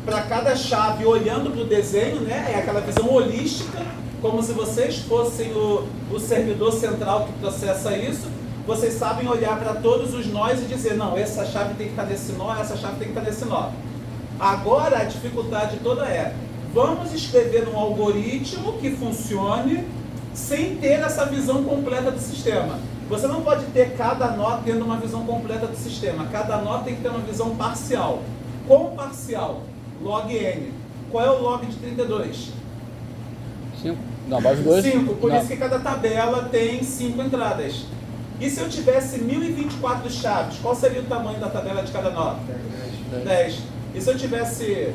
para cada chave, olhando para o desenho, né? É aquela visão holística, como se vocês fossem o servidor central que processa isso. Vocês sabem olhar para todos os nós e dizer, não, essa chave tem que estar nesse nó, essa chave tem que estar nesse nó. Agora a dificuldade toda é, vamos escrever um algoritmo que funcione sem ter essa visão completa do sistema. Você não pode ter cada nó tendo uma visão completa do sistema. Cada nó tem que ter uma visão parcial. Qual parcial? Log n. Qual é o log de 32? 5. Na base 2. 5. Por isso que cada tabela tem 5 entradas. E se eu tivesse 1024 chaves, qual seria o tamanho da tabela de cada nó? 10. E se eu tivesse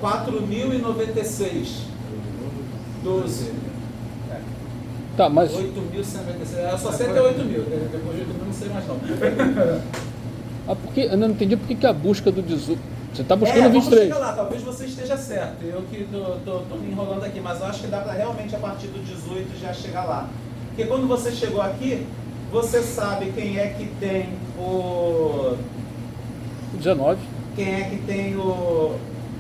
4096? 12. Tá, mas 8.196. Eu só sei até 8.000. Depois de 8.000 não sei mais não. eu não entendi por que a busca do 18. Você está buscando vamos 23. chegar lá, talvez você esteja certo. Eu que tô me enrolando aqui, mas eu acho que dá para realmente a partir do 18 já chegar lá. Porque quando você chegou aqui, você sabe quem é que tem o 19. Quem é que tem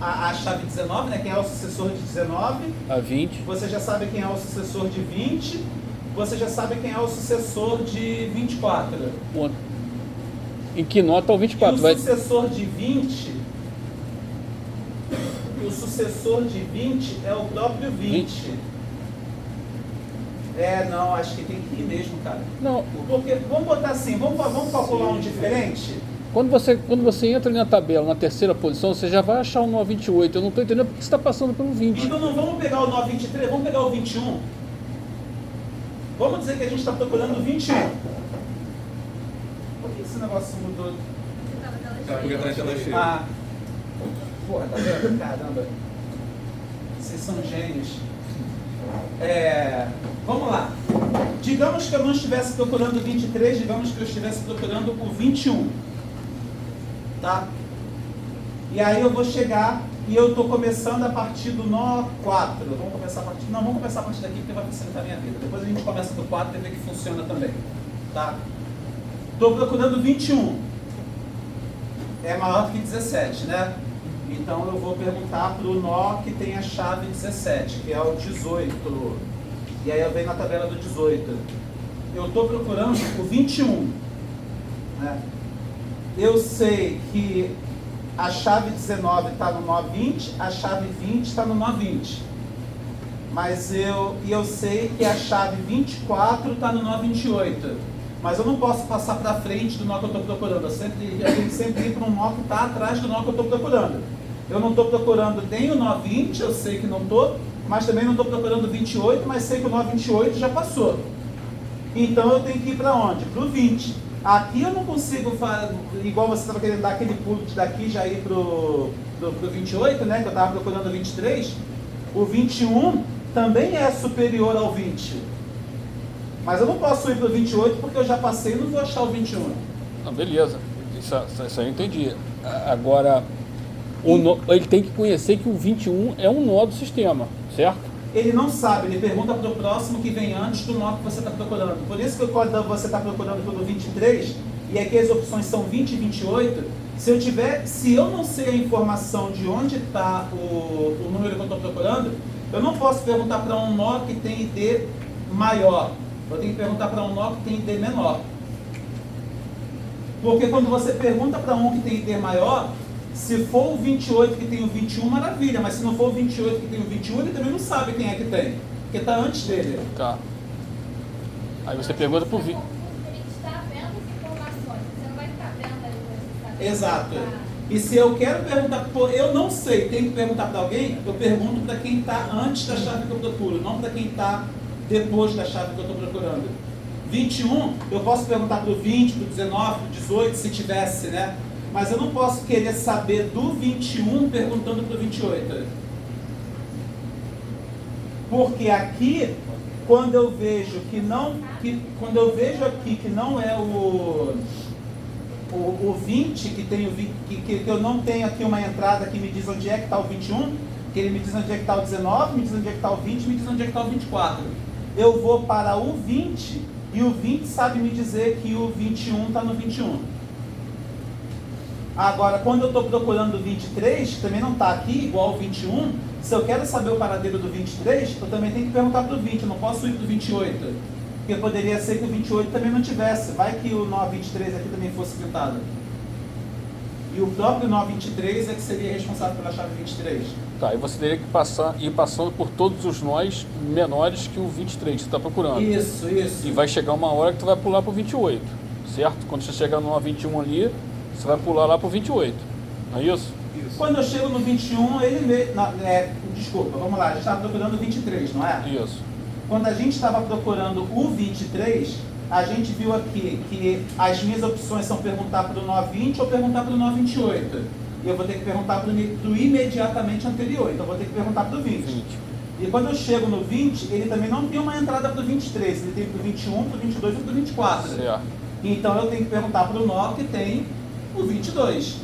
a chave 19, né? Quem é o sucessor de 19. A 20. Você já sabe quem é o sucessor de 20. Você já sabe quem é o sucessor de 24. Ponto. Em que nota o 24? E o sucessor de 20... O sucessor de 20 é o próprio 20. Não, acho que tem que ir mesmo, cara. Não. Porque, vamos botar assim, vamos calcular um diferente? Quando você entra na tabela, na terceira posição, você já vai achar o nó 28. Eu não estou entendendo porque você está passando pelo 20. Então não vamos pegar o nó 23, vamos pegar o 21. Vamos dizer que a gente está procurando o 21. Por que esse negócio mudou? Porque tá tela cheia. Porra, tá vendo? Caramba. Vocês são gênios. Vamos lá. Digamos que eu não estivesse procurando o 23, digamos que eu estivesse procurando o 21. Tá? E aí eu vou chegar e eu estou começando a partir do nó 4. Vamos começar a partir daqui porque vai facilitar a minha vida. Depois a gente começa do 4 e vê que funciona também. Tá? Estou procurando 21. É maior do que 17, né? Então eu vou perguntar para o nó que tem a chave 17, que é o 18. E aí eu venho na tabela do 18. Eu estou procurando o 21. Né? Eu sei que a chave 19 está no nó 20, a chave 20 está no nó 20. Mas eu sei que a chave 24 está no nó 28. Mas eu não posso passar para frente do nó que eu estou procurando. Eu tenho que sempre ir para um nó que está atrás do nó que eu estou procurando. Eu não estou procurando nem o nó 20, eu sei que não estou, mas também não estou procurando o 28, mas sei que o nó 28 já passou. Então eu tenho que ir para onde? Para o 20. Aqui eu não consigo fazer, igual você estava querendo dar aquele pulo daqui já ir para o 28, né? Que eu estava procurando o 23. O 21 também é superior ao 20. Mas eu não posso ir para o 28 porque eu já passei e não vou achar o 21. Não, beleza. Isso aí eu entendi. Agora, ele tem que conhecer que o 21 é um nó do sistema, certo? Ele não sabe, ele pergunta para o próximo que vem antes do nó que você está procurando. Por isso que quando você está procurando pelo 23, e aqui as opções são 20 e 28, se eu não sei a informação de onde está o número que eu estou procurando, eu não posso perguntar para um nó que tem ID maior. Eu tenho que perguntar para um nó que tem ID menor. Porque quando você pergunta para um que tem ID maior, se for o 28 que tem o 21, maravilha, mas se não for o 28 que tem o 21, ele também não sabe quem é que tem, porque está antes dele. Tá. Aí você pergunta pro Ele está vendo as informações, você não vai ficar vendo ali onde você está. Exato. E se eu quero perguntar, eu não sei, tenho que perguntar para alguém, eu pergunto para quem está antes da chave que eu procuro, não para quem está depois da chave que eu estou procurando. 21, eu posso perguntar para o 20, para o 19, para o 18, se tivesse, né? Mas eu não posso querer saber do 21 perguntando para o 28. Porque aqui, quando eu vejo que não, quando eu vejo aqui que não é o 20, que eu não tenho aqui uma entrada que me diz onde é que está o 21, que ele me diz onde é que está o 19, me diz onde é que está o 20, me diz onde é que está o 24. Eu vou para o 20 e o 20 sabe me dizer que o 21 está no 21. Agora, quando eu estou procurando o 23, que também não está aqui, igual ao 21, se eu quero saber o paradeiro do 23, eu também tenho que perguntar para o 20, eu não posso ir para o 28. Porque poderia ser que o 28 também não tivesse. Vai que o nó 23 aqui também fosse pintado. E o próprio nó 23 é que seria responsável pela chave 23. Tá, e você teria que ir passando por todos os nós menores que o 23 que você está procurando. Isso. E vai chegar uma hora que tu vai pular para o 28, certo? Quando você chegar no nó 21 ali, você vai pular lá para o 28, não é isso? Quando eu chego no 21, desculpa, vamos lá, a gente estava procurando o 23, não é? Isso. Quando a gente estava procurando o 23, a gente viu aqui que as minhas opções são perguntar para o nó 20 ou perguntar para o nó 28. E eu vou ter que perguntar para o imediatamente anterior, então eu vou ter que perguntar para o 20. E quando eu chego no 20, ele também não tem uma entrada para o 23, ele tem para o 21, para o 22 e para o 24. Certo. Então eu tenho que perguntar para o nó que tem o 22.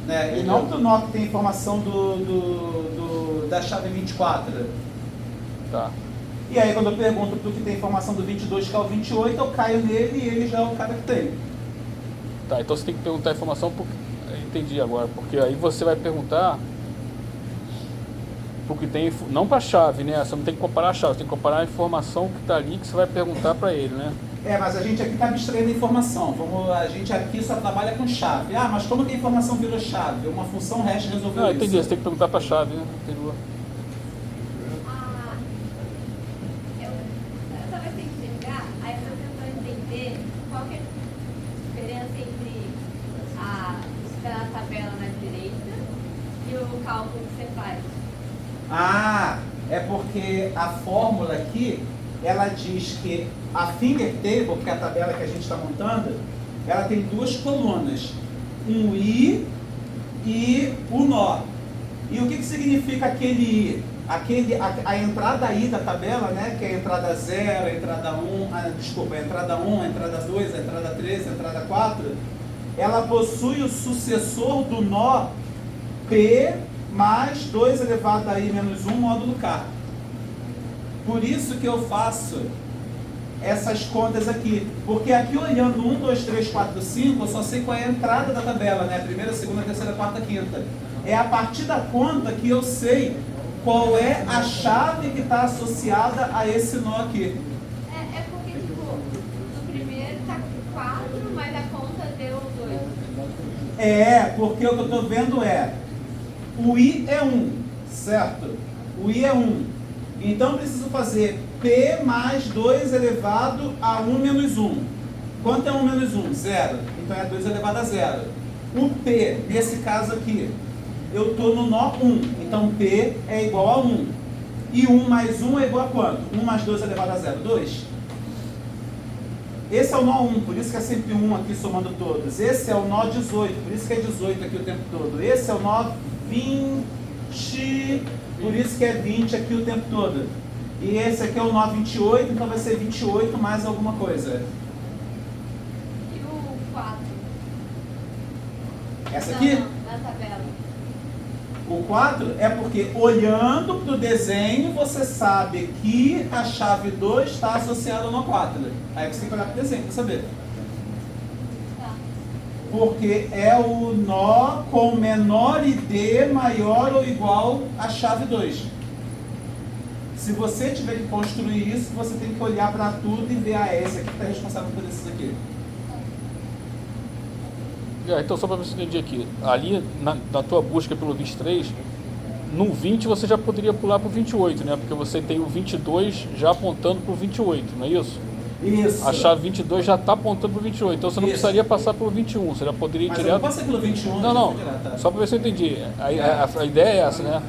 Né? E não para o nó que tem informação da chave 24. Tá. E aí quando eu pergunto para o que tem informação do 22, que é o 28, eu caio nele e ele já é o cara que tem. Tá, então você tem que perguntar a informação, entendi agora, porque aí você vai perguntar porque tem, não para a chave, né? Você não tem que comparar a chave, você tem que comparar a informação que está ali que você vai perguntar para ele, né? Mas a gente aqui está abstraindo a informação. A gente aqui só trabalha com chave. Mas como que a informação virou chave? Uma função hash resolveu Não, isso. entendi, você tem que perguntar para a chave, né? Entendeu? Eu talvez tenha que chegar, aí eu estou tentando entender qual que é a diferença entre a tabela na direita e o cálculo que você faz. É porque a fórmula aqui, ela diz que a finger table, que é a tabela que a gente está montando, ela tem duas colunas, um i e o nó. E o que significa aquele i? A entrada i da tabela, né, que é a entrada 0, a entrada 1, a entrada 1, a entrada 2, a entrada 3, a entrada 4, ela possui o sucessor do nó P mais 2 elevado a i menos 1 módulo K. Por isso que eu faço essas contas aqui. Porque aqui olhando 1, 2, 3, 4, 5, eu só sei qual é a entrada da tabela, né? Primeira, segunda, terceira, quarta, quinta. É a partir da conta que eu sei qual é a chave que está associada a esse nó aqui. É porque, tipo, no primeiro tá 4, mas a conta deu 2. Porque o que eu estou vendo o i é 1, certo? O i é 1. Então eu preciso fazer P mais 2 elevado a 1 menos 1. Quanto é 1 menos 1? 0. Então é 2 elevado a 0. O P, nesse caso aqui, eu estou no nó 1. Então P é igual a 1. E 1 mais 1 é igual a quanto? 1 mais 2 elevado a 0? 2. Esse é o nó 1, por isso que é sempre 1 aqui somando todos. Esse é o nó 18, por isso que é 18 aqui o tempo todo. Esse é o nó 20, por isso que é 20 aqui o tempo todo. E esse aqui é o nó 28, então vai ser 28 mais alguma coisa. E o 4? Essa aqui? Não, na tabela. O 4 é porque olhando para o desenho você sabe que a chave 2 está associada ao nó 4. Aí você tem que olhar para o desenho para saber. Tá. Porque é o nó com menor ID maior ou igual à chave 2. Se você tiver que construir isso, você tem que olhar para tudo e ver, esse aqui está responsável por esses aqui. Então, só para você entender aqui, ali na tua busca pelo 23, no 20 você já poderia pular para o 28, né? Porque você tem o 22 já apontando para o 28, não é isso? Isso. A chave 22 já está apontando para o 28, então você não precisaria passar pelo 21, você já poderia ir Mas direto... eu não passei pelo 21. Não, tá? só para ver se eu entendi. A ideia é essa, né?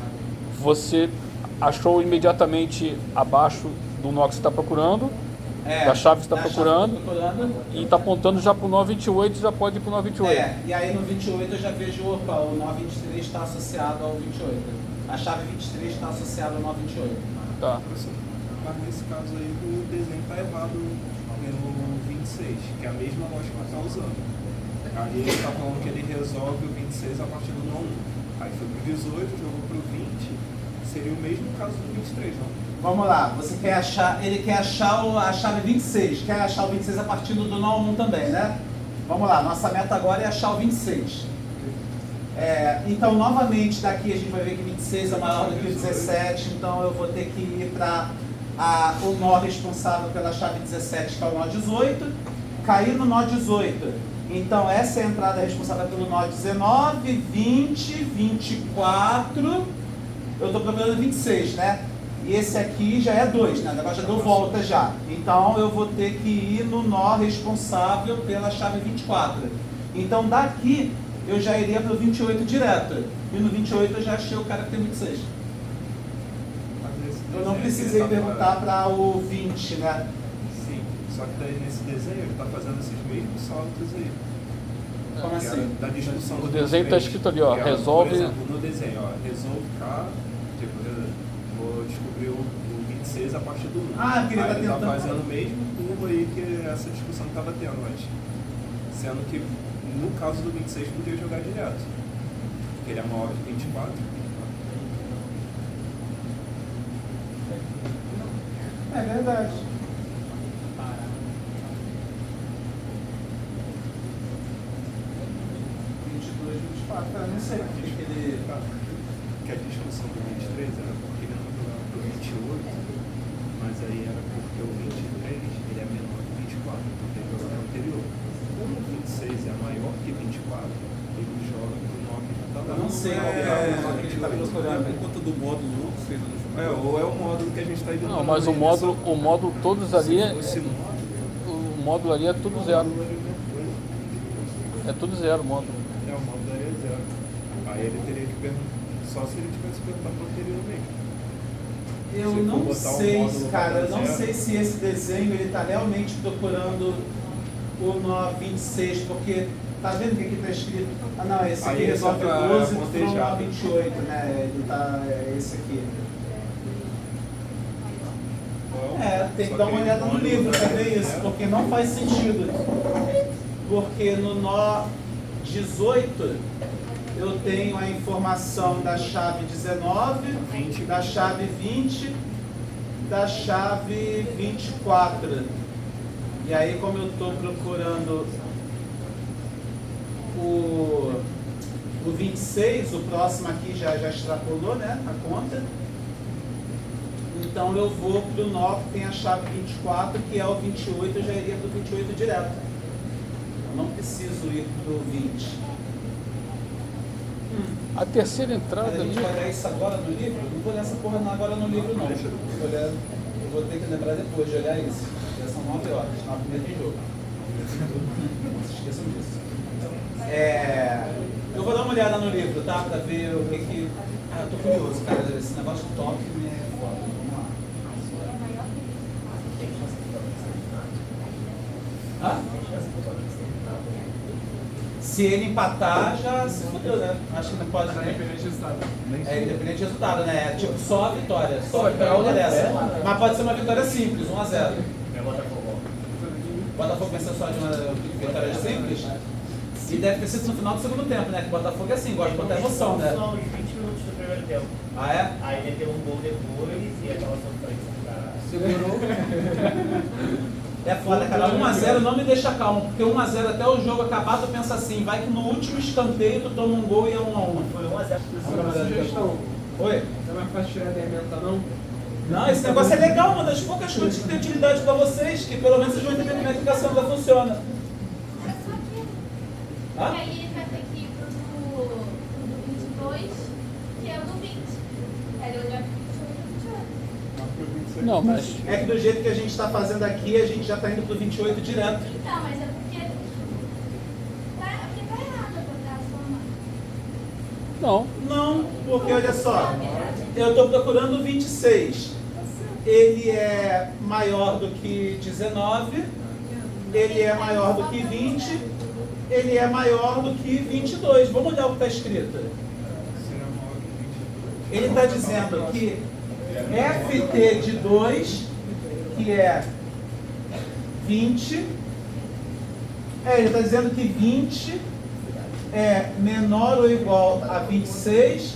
Você achou imediatamente abaixo do nó que você está procurando, da chave que você está procurando, e está apontando já para o nó 28, já pode ir para o nó 28. E aí no 28 eu já vejo, opa, o nó 23 está associado ao 28. A chave 23 está associada ao nó 28. Tá. Mas nesse caso aí o desenho está errado no 26, que é a mesma lógica que está usando. Aí ele está falando que ele resolve o 26 a partir do nó 1. Aí foi pro 18, jogou pro 20. Seria o mesmo caso do 23, não? Vamos lá, você quer achar, ele quer achar a chave 26, quer achar o 26 a partir do nó 1 também, né? Vamos lá, nossa meta agora é achar o 26. Então, novamente, daqui a gente vai ver que 26 é maior do que o 17, então eu vou ter que ir para o nó responsável pela chave 17, que é o nó 18, cair no nó 18. Então, essa é a entrada responsável pelo nó 19, 20, 24, eu estou procurando 26, né? E esse aqui já é 2, né? Agora já deu volta já. Então, eu vou ter que ir no nó responsável pela chave 24. Então, daqui, eu já iria para o 28 direto. E no 28 eu já achei o cara que tem 26. Eu não precisei perguntar para o 20, né? Sim, só que daí nesse desenho ele está fazendo esses mesmos saltos aí. Como Que era assim? da discussão O do desenho está 23, escrito ali, ó, que era, resolve... Por exemplo, no desenho, ó, resolve K, tipo, vou descobrir o 26 a partir do 1. Ah, porque ele aí tá ele está tentando- fazendo o mesmo curvo aí que essa discussão que estava tendo antes. Sendo que no caso do 26 podia jogar direto. Porque ele é maior que 24. É verdade. Não sei porque que ele. Que a discussão do 23 era porque ele não jogava pro 28, mas aí era porque o 23 ele é menor que 24, porque ele jogava no anterior. Como o 26 é maior que 24, ele joga pro nó que já tá lá. Eu não sei qual É, é o que ele está é procurando. por conta do módulo, sei lá. Ou é o módulo que a gente está indo. Não, mas o módulo todos ali, Esse módulo o módulo ali é tudo zero. É tudo zero o módulo. é o módulo aí é zero. Aí ele teria que perguntar, só se ele tivesse perguntado pro anterior mesmo. Eu Se for não botar um sei, módulo cara, eu não zero. sei se esse desenho ele está realmente procurando o nó 26, porque tá vendo que aqui está escrito? Ah não, esse aqui Aí esse resolve é pra 12 para o nó contejado. 28, né? Ele tá, é esse aqui. Tem que Só dar uma que olhada no módulo livro para ver isso, zero. porque não faz sentido. Porque no nó 18 eu tenho a informação da chave 19, 20. da chave 20, da chave 24. E aí, como eu estou procurando o 26, o próximo aqui já extrapolou, né, a conta. Então eu vou para o nó que tem a chave 24, que é o 28, eu já iria para o 28 direto. Eu não preciso ir para o 20. A terceira Mas entrada a gente ali, vai ler isso agora no livro? Não vou ler essa porra agora no livro, não. Eu vou ter que lembrar depois de olhar isso. Já são 9 horas, 9h30 de jogo. Não se esqueçam disso. Eu vou dar uma olhada no livro, tá? Pra ver o que. Ah, eu tô curioso, cara. Esse negócio de toque me é foda. Vamos lá. Hã? Se ele empatar, já se fodeu, né? Acho que não pode. Independente do resultado. É independente do resultado, né? É tipo só a vitória. Só a vitória interessa. Mas pode ser uma vitória simples, 1-0. Botafogo venceu só de uma vitória simples. E deve ter sido no final do segundo tempo, né? Que o Botafogo é assim, gosta de botar emoção, né? São uns 20 minutos do primeiro tempo. Ah, é? Aí ele teve um gol depois e aquela sofrência pra... Segurou. É foda, cara. 1-0 não me deixa calmo, porque 1-0 até o jogo acabar, tu pensa assim, vai que no último escanteio tu toma um gol e é 1-1. Foi 1-0. Uma sugestão. Oi? Não é mais fácil tirar da emenda, não? Não, esse negócio é legal, uma das poucas coisas que tem utilidade pra vocês, que pelo menos vocês vão entender como é que a Cassandra funciona. E aí ele vai ter que ir pro do 22, que é o do 20. Aí ele vai pro 28. não, mas É que do jeito que a gente está fazendo aqui, a gente já está indo pro 28 direto. Então, mas é porque tá errado a botar a soma. não. Não, porque olha só, eu estou procurando o 26. Ele é maior do que 19, ele é maior do que 20, ele é maior do que 22. Vamos olhar o que está escrito. Ele está dizendo que FT de 2, que é 20, Ele está dizendo que 20 é menor ou igual a 26,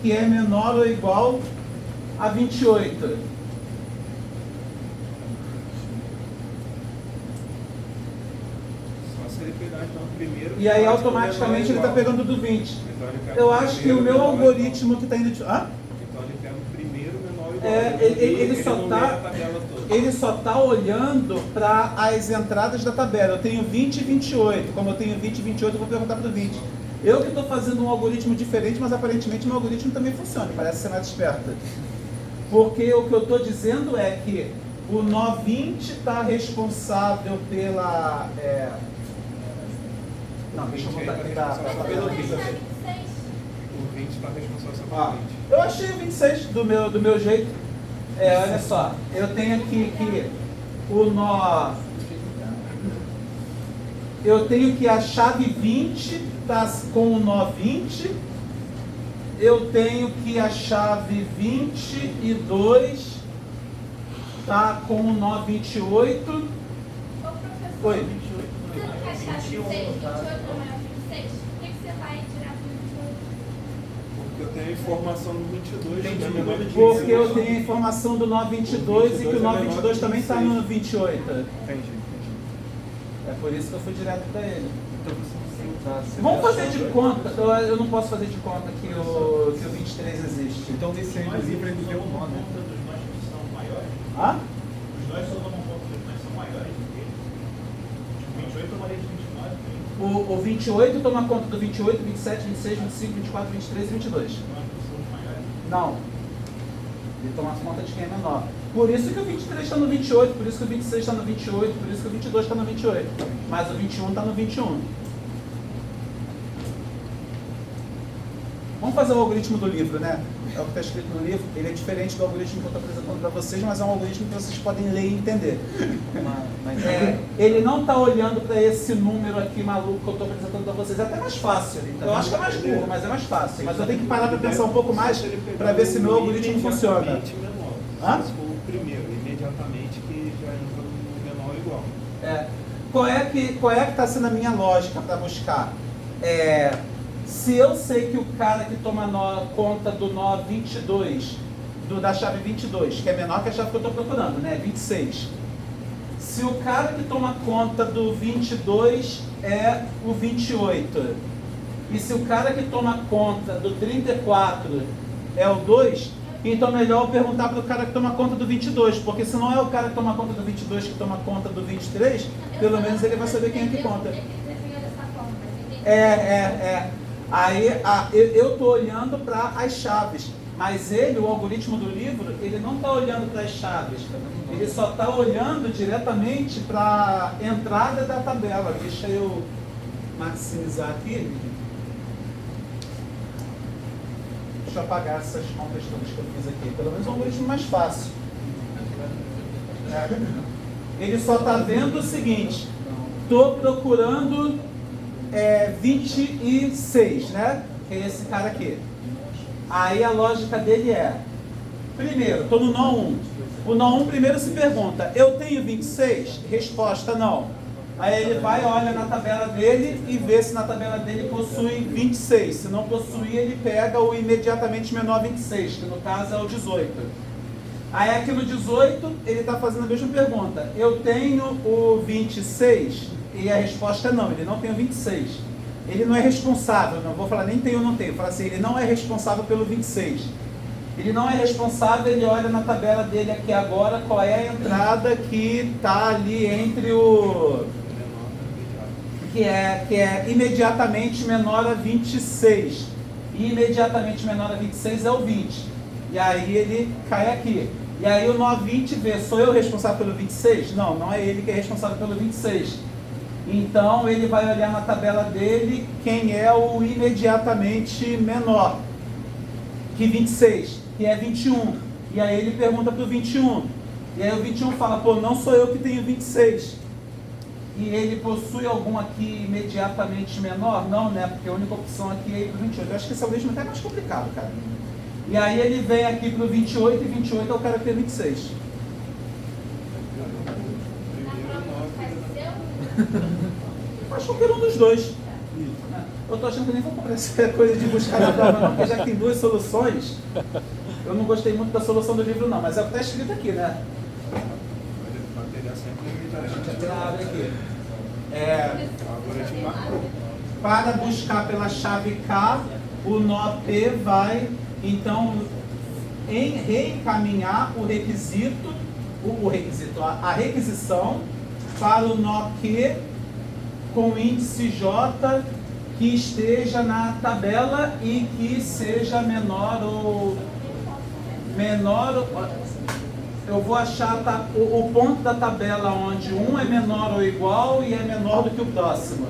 que é menor ou igual a 28. Só se ele pegar então o primeiro. E aí que automaticamente ele está menor ou igual. pegando do 20. Então, ele pega Eu o acho que primeiro o meu menor ou igual. algoritmo que está indo... Hã? Então ele pega o primeiro menor ou igual. Ele só não tá- lê a tabela toda. Ele só está olhando para as entradas da tabela. Eu tenho 20 e 28. Como eu tenho 20 e 28, eu vou perguntar para o 20. Eu que estou fazendo um algoritmo diferente, mas aparentemente meu algoritmo também funciona. Parece ser mais esperto. Porque o que eu estou dizendo é que o nó 20 está responsável pela... Não, deixa eu botar aqui pelo 20. O 20 está responsável só Ó, pelo 20. eu achei o 26 do meu jeito. Olha só, eu tenho aqui que o nó... Eu tenho que a chave 20 está com o nó 20. Eu tenho que a chave 22 está com o nó 28. Ô, professor, Oi. você não quer achar 26, 28 não é 26? Por que você vai direto no 28? Porque eu tenho a informação do 22. Tem que é de menor número que de- Porque eu 26. tenho a informação do nó 22 e que o nó 22 também está no 28. Entendi. É por isso que eu fui direto para ele. Então você Vamos fazer de conta. Eu não posso fazer de conta que o 23 existe. Então nesse aí do livro ele deu um nó, né? Dos nós que são maiores, Hã? os nós só tomam conta dos nós que são maiores do que eles. Tipo, 28 tomaria de 29, O 28 toma conta do 28, 27, 26, 25, 24, 23 e 22. nós que somos maiores. Não. Ele toma conta de quem é menor. Por isso que o 23 está no 28, por isso que o 26 está no 28, por isso que o 22 está no 28. Mas o 21 está no 21. Vamos fazer o algoritmo do livro, né? É o que está escrito no livro. Ele é diferente do algoritmo que eu estou apresentando para vocês, mas é um algoritmo que vocês podem ler e entender. Ele não está olhando para esse número aqui maluco que eu estou apresentando para vocês. É até mais fácil. Eu acho que é mais burro, mas é mais fácil. Mas eu tenho que parar para pensar um pouco mais para ver se meu algoritmo funciona. Menor. Hã? Se for o primeiro, imediatamente que já entra no menor ou igual. Qual é que está sendo a minha lógica para buscar? Se eu sei que o cara que toma conta do nó 22, da chave 22, que é menor que a chave que eu estou procurando, né? 26. Se o cara que toma conta do 22 é o 28, e se o cara que toma conta do 34 é o 2, então é melhor eu perguntar para o cara que toma conta do 22, porque se não é o cara que toma conta do 22 que toma conta do 23, pelo menos ele vai saber quem é que conta. Aí eu estou olhando para as chaves, mas o algoritmo do livro, ele não está olhando para as chaves, ele só está olhando diretamente para a entrada da tabela. Deixa eu maximizar aqui. Deixa eu apagar essas contas todas que eu fiz aqui, pelo menos é um algoritmo mais fácil. Ele só está vendo o seguinte: estou procurando 26, né? Que é esse cara aqui. Aí a lógica dele é: primeiro, estou no nó 1. O nó 1 primeiro se pergunta: eu tenho 26? Resposta: não. Aí ele vai, olha na tabela dele e vê se na tabela dele possui 26. Se não possuir, ele pega o imediatamente menor 26, que no caso é o 18. Aí aqui no 18, ele está fazendo a mesma pergunta: eu tenho o 26? E a resposta é não, ele não tem o 26. Ele não é responsável, não vou falar nem tem ou não tem, vou falar assim, ele não é responsável pelo 26. Ele não é responsável, ele olha na tabela dele aqui agora qual é a entrada que está ali entre o... que é imediatamente menor a 26. E imediatamente menor a 26 é o 20. E aí ele cai aqui. E aí o nó 20 vê, sou eu responsável pelo 26? Não, não é ele que é responsável pelo 26. Então ele vai olhar na tabela dele quem é o imediatamente menor que 26, que é 21. E aí ele pergunta para o 21. E aí o 21 fala: pô, não sou eu que tenho 26. E ele possui algum aqui imediatamente menor? Não, né? Porque a única opção aqui é ir para o 28. Eu acho que esse algoritmo é até mais complicado, cara. E aí ele vem aqui para o 28 e 28 é o cara que tem 26. Faz qualquer um dos dois. Eu tô achando que nem vou comprar essa coisa de buscar na prova, não, porque já que tem duas soluções, eu não gostei muito da solução do livro, não, mas é o que está escrito aqui, né? O material sempre A gente até abre aqui. agora a gente marcou. Para buscar pela chave K, o nó P vai, então, reencaminhar o requisito, a requisição para o nó Q com índice J que esteja na tabela e que seja menor ou eu vou achar o ponto da tabela onde um é menor ou igual e é menor do que o próximo.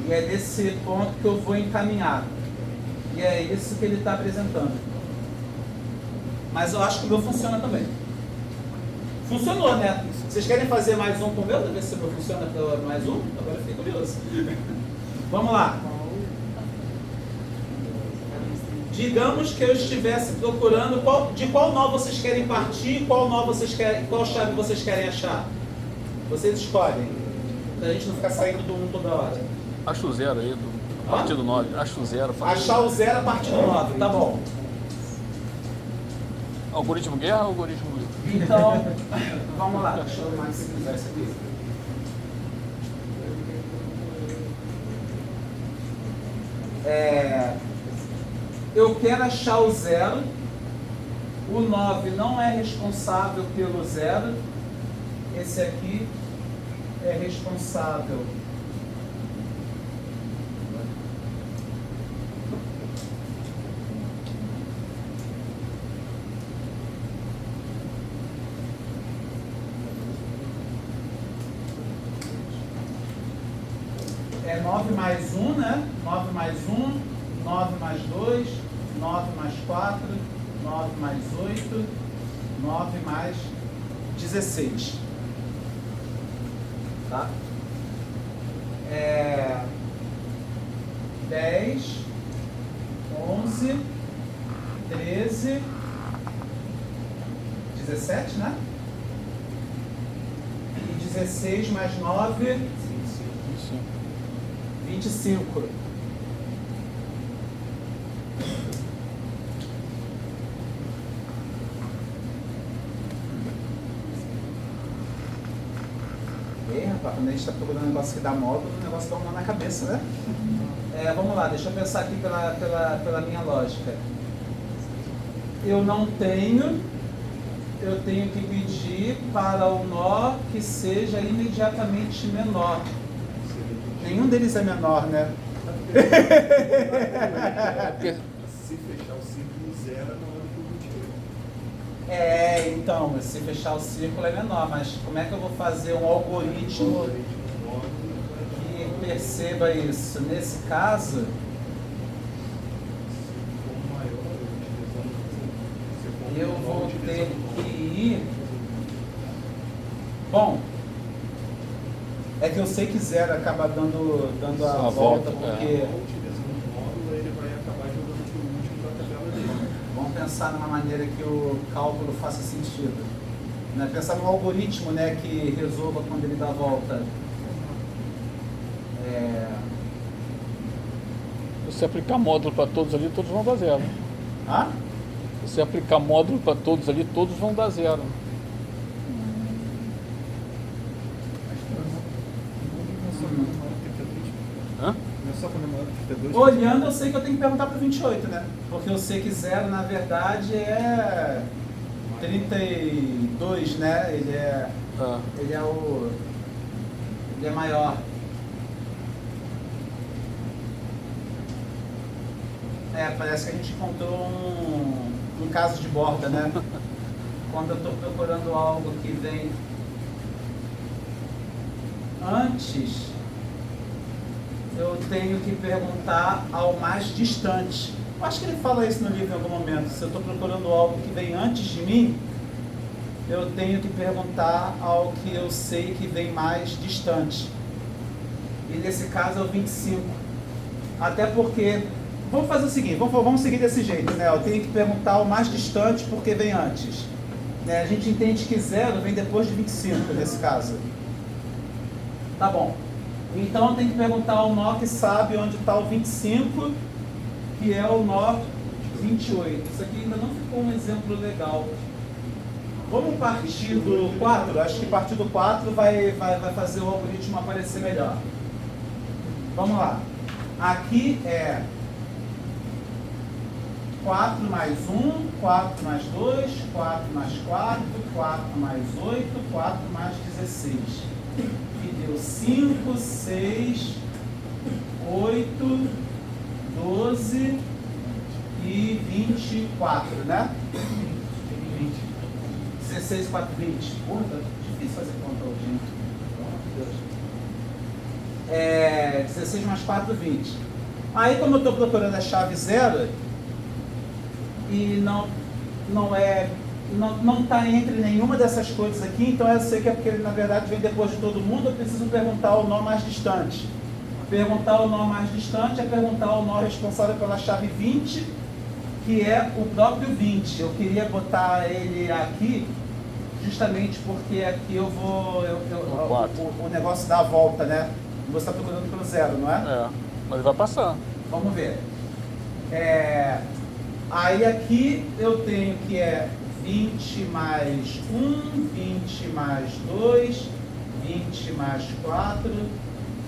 E é nesse ponto que eu vou encaminhar. E é isso que ele está apresentando. Mas eu acho que o meu funciona também. Funcionou, né? Vocês querem fazer mais um com o meu? Pra ver se o meu funciona pela mais um? Agora eu fiquei curioso. Vamos lá. Digamos que eu estivesse procurando de qual nó vocês querem partir, qual chave vocês querem achar. Vocês escolhem. Pra gente não ficar saindo do 1 toda hora. Acho o 0 aí, a partir do 9. Acho o 0. Achar o 0 a partir do 9, tá bom. Algoritmo guerra ou algoritmo livre? Então, vamos lá, deixa eu maximizar isso aqui. Eu quero achar o 0. O 9 não é responsável pelo 0. Esse aqui é responsável. É 9 mais 1, né? 9 mais 1, 9 mais 2, 9 mais 4, 9 mais 8, 9 mais 16. Tá? 10, 11, 13, 17, né? E 16 mais 9, 25. Rapaz, quando a gente está procurando um negócio que dá módulo, o negócio dá um nó na cabeça, né? Vamos lá, deixa eu pensar aqui pela minha lógica. Eu tenho que pedir para o nó que seja imediatamente menor. Nenhum deles é menor, né? Se fechar o círculo, 0 é menor do que o 28. Então, se fechar o círculo é menor, mas como é que eu vou fazer um algoritmo que perceba isso? Nesse caso, eu vou ter que ir... Bom, é que eu sei que 0 acaba dando a volta, porque... Utilizando o módulo, ele vai acabar jogando para o último da tabela dele. Vamos pensar numa maneira que o cálculo faça sentido. Né? Pensar num algoritmo, né, que resolva quando ele dá a volta. Se você aplicar módulo para todos ali, todos vão dar 0. Hã? Se você aplicar módulo para todos ali, todos vão dar 0. Hã? Não é só quando é maior que 32? Olhando, eu sei que eu tenho que perguntar para 28, né? Porque eu sei que 0, na verdade, é 32, né? Ele é maior. Parece que a gente encontrou um caso de borda, né? Quando eu estou procurando algo que vem antes, eu tenho que perguntar ao mais distante. Eu acho que ele fala isso no livro em algum momento. Se eu estou procurando algo que vem antes de mim, eu tenho que perguntar ao que eu sei que vem mais distante. E nesse caso é o 25. Até porque... Vamos fazer o seguinte, vamos seguir desse jeito, né? Eu tenho que perguntar ao mais distante porque vem antes. Né? A gente entende que 0 vem depois de 25, nesse caso. Tá bom. Então tem que perguntar ao nó que sabe onde está o 25, que é o nó 28. Isso aqui ainda não ficou um exemplo legal. Vamos partir do 4? Acho que partir do 4 vai fazer o algoritmo aparecer melhor. Vamos lá. Aqui é 4 mais 1, 4 mais 2, 4 mais 4, 4 mais 8, 4 mais 16. Que deu 5, 6, 8, 12 e 24, né? 16, 4, 20. Porra, tá difícil fazer conta hoje, hein? Meu Deus. 16 mais 4, 20. Aí, como eu estou procurando a chave 0, e não está entre nenhuma dessas coisas aqui, então eu sei que é porque ele, na verdade, vem depois de todo mundo, eu preciso perguntar o nó mais distante. Perguntar o nó mais distante é perguntar o nó responsável pela chave 20, que é o próprio 20. Eu queria botar ele aqui, justamente porque aqui eu vou... o negócio dá a volta, né? Você está procurando pelo 0, não é? É, mas vai passar. Vamos ver. Aí aqui eu tenho que é 20 mais 1, 20 mais 2, 20 mais 4,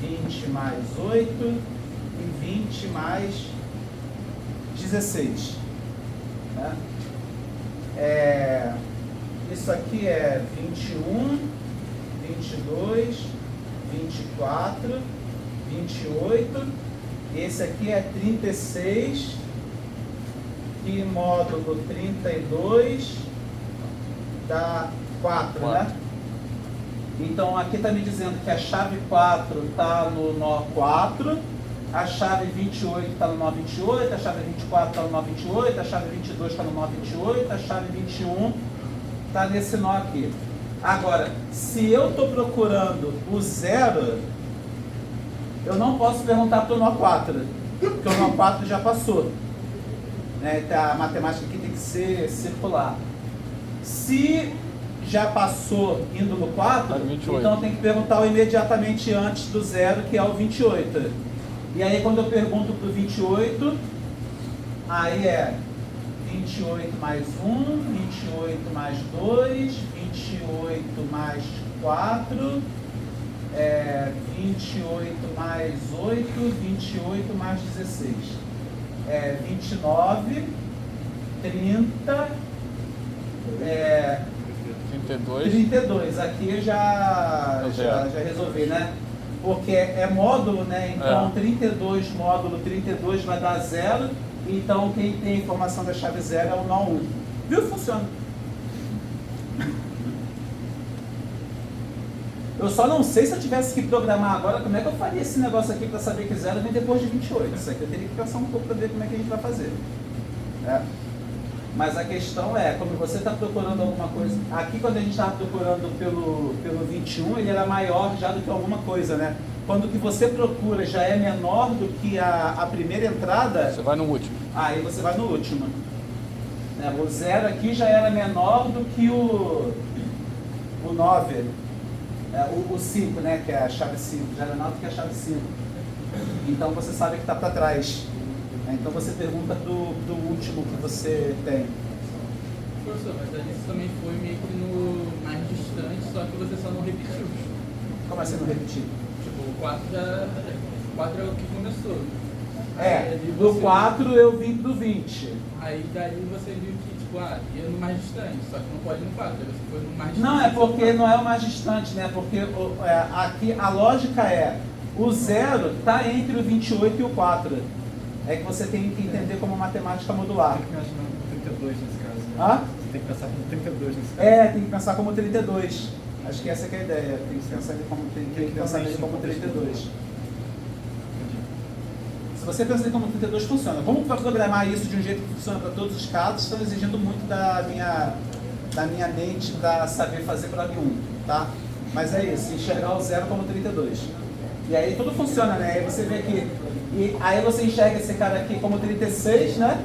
20 mais 8 e 20 mais 16. Né? Isso aqui é 21, 22, 24, 28. Esse aqui é 36, que módulo 32 dá 4, né? Então aqui está me dizendo que a chave 4 está no nó 4, a chave 28 está no nó 28, a chave 24 está no nó 28, a chave 22 está no nó 28, a chave 21 está nesse nó aqui. Agora, se eu estou procurando o 0, eu não posso perguntar para o nó 4, porque o nó 4 já passou. Né? A matemática aqui tem que ser circular. Se já passou indo no 4, então tem que perguntar o imediatamente antes do 0, que é o 28. E aí quando eu pergunto para o 28, aí é 28 mais 1, 28 mais 2, 28 mais 4, 28 mais 8, 28 mais 16. 29, 30, 32. Aqui eu já resolvi, né? Porque é módulo, né? Então 32 módulo 32 vai dar 0. Então quem tem a informação da chave 0 é o nó 1. Viu? Funciona. Eu só não sei se eu tivesse que programar agora, como é que eu faria esse negócio aqui para saber que 0 vem depois de 28. Isso aqui eu teria que pensar um pouco para ver como é que a gente vai fazer. Mas a questão é, como você está procurando alguma coisa... Aqui quando a gente estava procurando pelo 21, ele era maior já do que alguma coisa, né? Quando o que você procura já é menor do que a primeira entrada... Você vai no último. Aí você vai no último. O 0 aqui já era menor do que o 9. O 5, né, que é a chave 5, já era menor do que a chave 5. Então você sabe que está para trás. Então você pergunta do último que você tem. Professor, mas isso também foi meio que no mais distante, só que você só não repetiu. Como assim não repetir? Tipo, o 4 já... O 4 é o que começou. Do 4 eu vim do 20. Aí daí você viu que, tipo, ia no mais distante, só que não pode ir no 4, aí você foi no mais distante. Não, é porque não é o mais distante, né? Porque aqui a lógica é, o 0 está entre o 28 e o 4. É que você tem que entender como matemática modular. Tem que pensar como 32 nesse caso. Né? Você tem que pensar como 32 nesse caso. Tem que pensar como 32. Acho que essa que é a ideia. Tem que pensar nele como 32. Se você pensar nele como 32, funciona. Como para programar isso de um jeito que funciona para todos os casos, estão exigindo muito da minha mente para saber fazer para 1, tá? Mas é isso, enxergar o 0 como 32. E aí tudo funciona, né? Aí você vê que... aí você enxerga esse cara aqui como 36, né?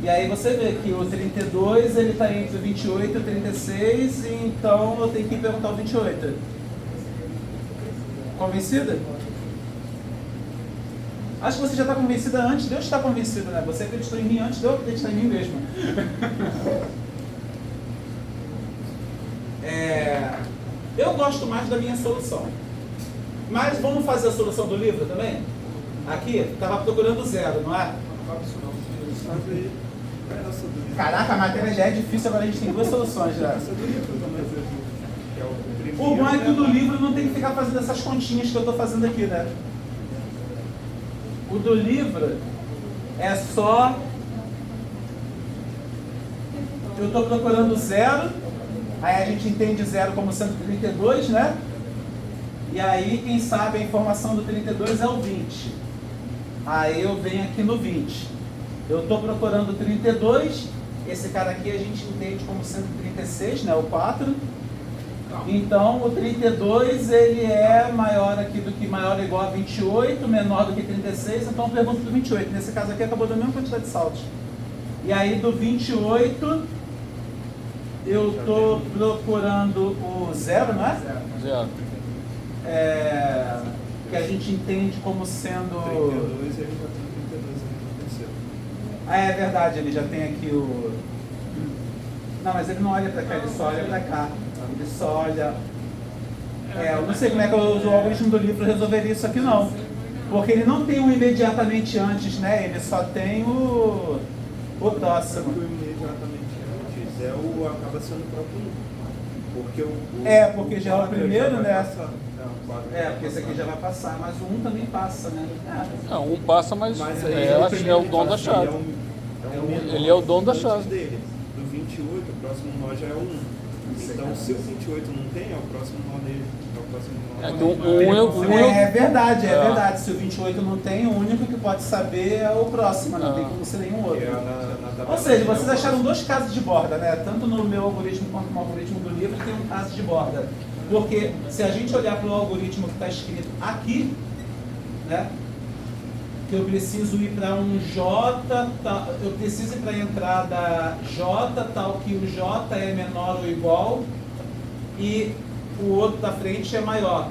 E aí você vê que o 32, ele está entre o 28 e o 36, então eu tenho que perguntar o 28. Convencida? Acho que você já está convencida antes de eu estar convencido, né? Você acreditou em mim antes de eu acreditar em mim mesmo. Eu gosto mais da minha solução. Mas vamos fazer a solução do livro também? Aqui, estava procurando zero, não é? Sabe, essa do livro. Caraca, a matéria já é difícil, agora a gente tem duas soluções já. Essa do livro também, que é o primeiro. O bom é que o do livro não tem que ficar fazendo essas continhas que eu estou fazendo aqui, né? O do livro é só... Eu estou procurando zero, aí a gente entende zero como sendo 32, né? E aí, quem sabe, a informação do 32 é o 20. Aí eu venho aqui no 20. Eu estou procurando 32, esse cara aqui a gente entende como sendo 36, né? O 4. Então, o 32, ele é maior aqui do que maior ou igual a 28, menor do que 36, então eu pergunto do 28. Nesse caso aqui, acabou da mesma quantidade de saltos. E aí, do 28, eu estou procurando o 0, não é? Zero. Que a gente entende como sendo... 32 e ele já tem 32 aqui no terceiro. É verdade, ele já tem aqui o... Não, mas ele não olha pra cá, ele só olha pra cá. Ele só olha... eu não sei como é que o algoritmo do livro resolveria isso aqui não. Porque ele não tem o imediatamente antes, né? Ele só tem o próximo. O imediatamente antes acaba sendo o próprio número. Porque porque já é o primeiro, já vai né? passar. Porque esse aqui já vai passar, mas o 1 também passa, né? Não, um passa, mas aí é o dono da chave. Ele é o dono da chave. Dele. Do 28, o próximo nó já é o 1. Então, se o 28 não tem, é o próximo nó dele. É o próximo nó. É verdade. Se o 28 não tem, o único que pode saber é o próximo, não tem como ser nenhum outro. Ou seja, vocês acharam dois casos de borda, né? Tanto no meu algoritmo quanto no algoritmo do livro tem um caso de borda. Porque se a gente olhar para o algoritmo que está escrito aqui, né? Que eu preciso ir para um J, eu preciso ir para a entrada J, tal que o J é menor ou igual e o outro da frente é maior.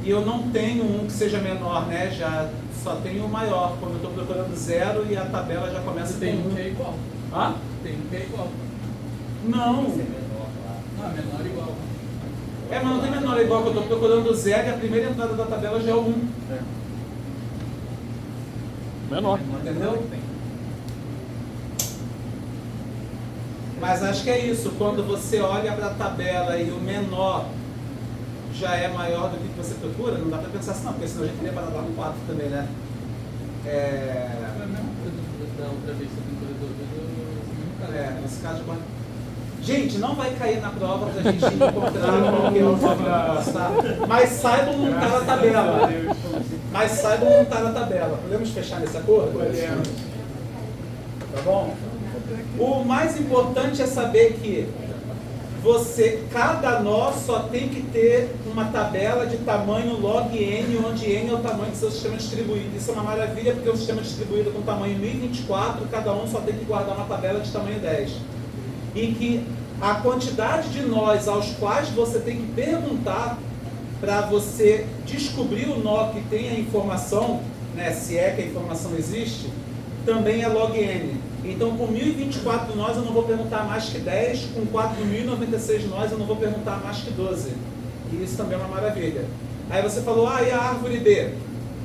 E eu não tenho um que seja menor, né? Já só tenho o maior, quando eu estou procurando zero e a tabela já começa Tem com um que é igual. Hã? Tem um que é igual. Não. Menor igual. Mas não tem menor ou igual, que eu estou procurando zero e a primeira entrada da tabela já é o 1. Menor. Entendeu? Mas acho que é isso, quando você olha para a tabela e o menor já é maior do que você procura, não dá para pensar assim não, porque senão a gente ia parar lá no 4 também, né? a mesma coisa da outra vez que eu tenho nesse caso, gente, não vai cair na prova pra gente encontrar qualquer outra negócio, tá? Mas saibam montar a tabela. Podemos fechar nesse acordo? Tá bom? O mais importante é saber que cada nó só tem que ter uma tabela de tamanho log n, onde n é o tamanho do seu sistema distribuído. Isso é uma maravilha, porque o sistema distribuído com tamanho 1024, cada um só tem que guardar uma tabela de tamanho 10. Em que a quantidade de nós aos quais você tem que perguntar para você descobrir o nó que tem a informação, né, se é que a informação existe, também é log n. Então, com 1024 nós eu não vou perguntar mais que 10, com 4096 nós eu não vou perguntar mais que 12. E isso também é uma maravilha. Aí você falou, e a árvore B?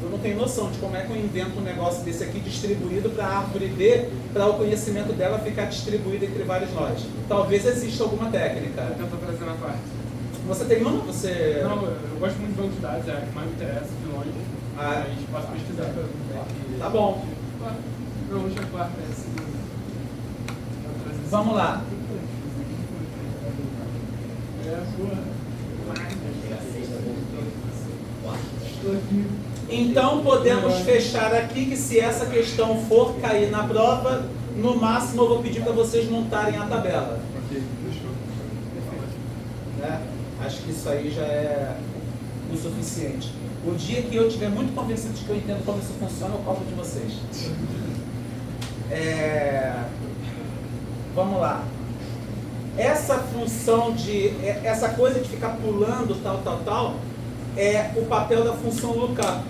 Eu não tenho noção de como é que eu invento um negócio desse aqui distribuído para a árvore B, para o conhecimento dela ficar distribuído entre vários nós. Talvez exista alguma técnica. Eu estou trazendo a parte. Você tem uma? Você... Não, eu gosto muito de banco de dados, é a que mais me interessa de longe. Ah, Mas posso pesquisar para ver. Tá bom. Não, hoje é a quarta, é a segunda. Vamos lá. É a sua. Então podemos fechar aqui que se essa questão for cair na prova, no máximo eu vou pedir para vocês montarem a tabela. Ok, fechou. Né? Acho que isso aí já é o suficiente. O dia que eu estiver muito convencido de que eu entendo como isso funciona, eu cobro de vocês. Vamos lá. Essa função essa coisa de ficar pulando tal, é o papel da função lookup,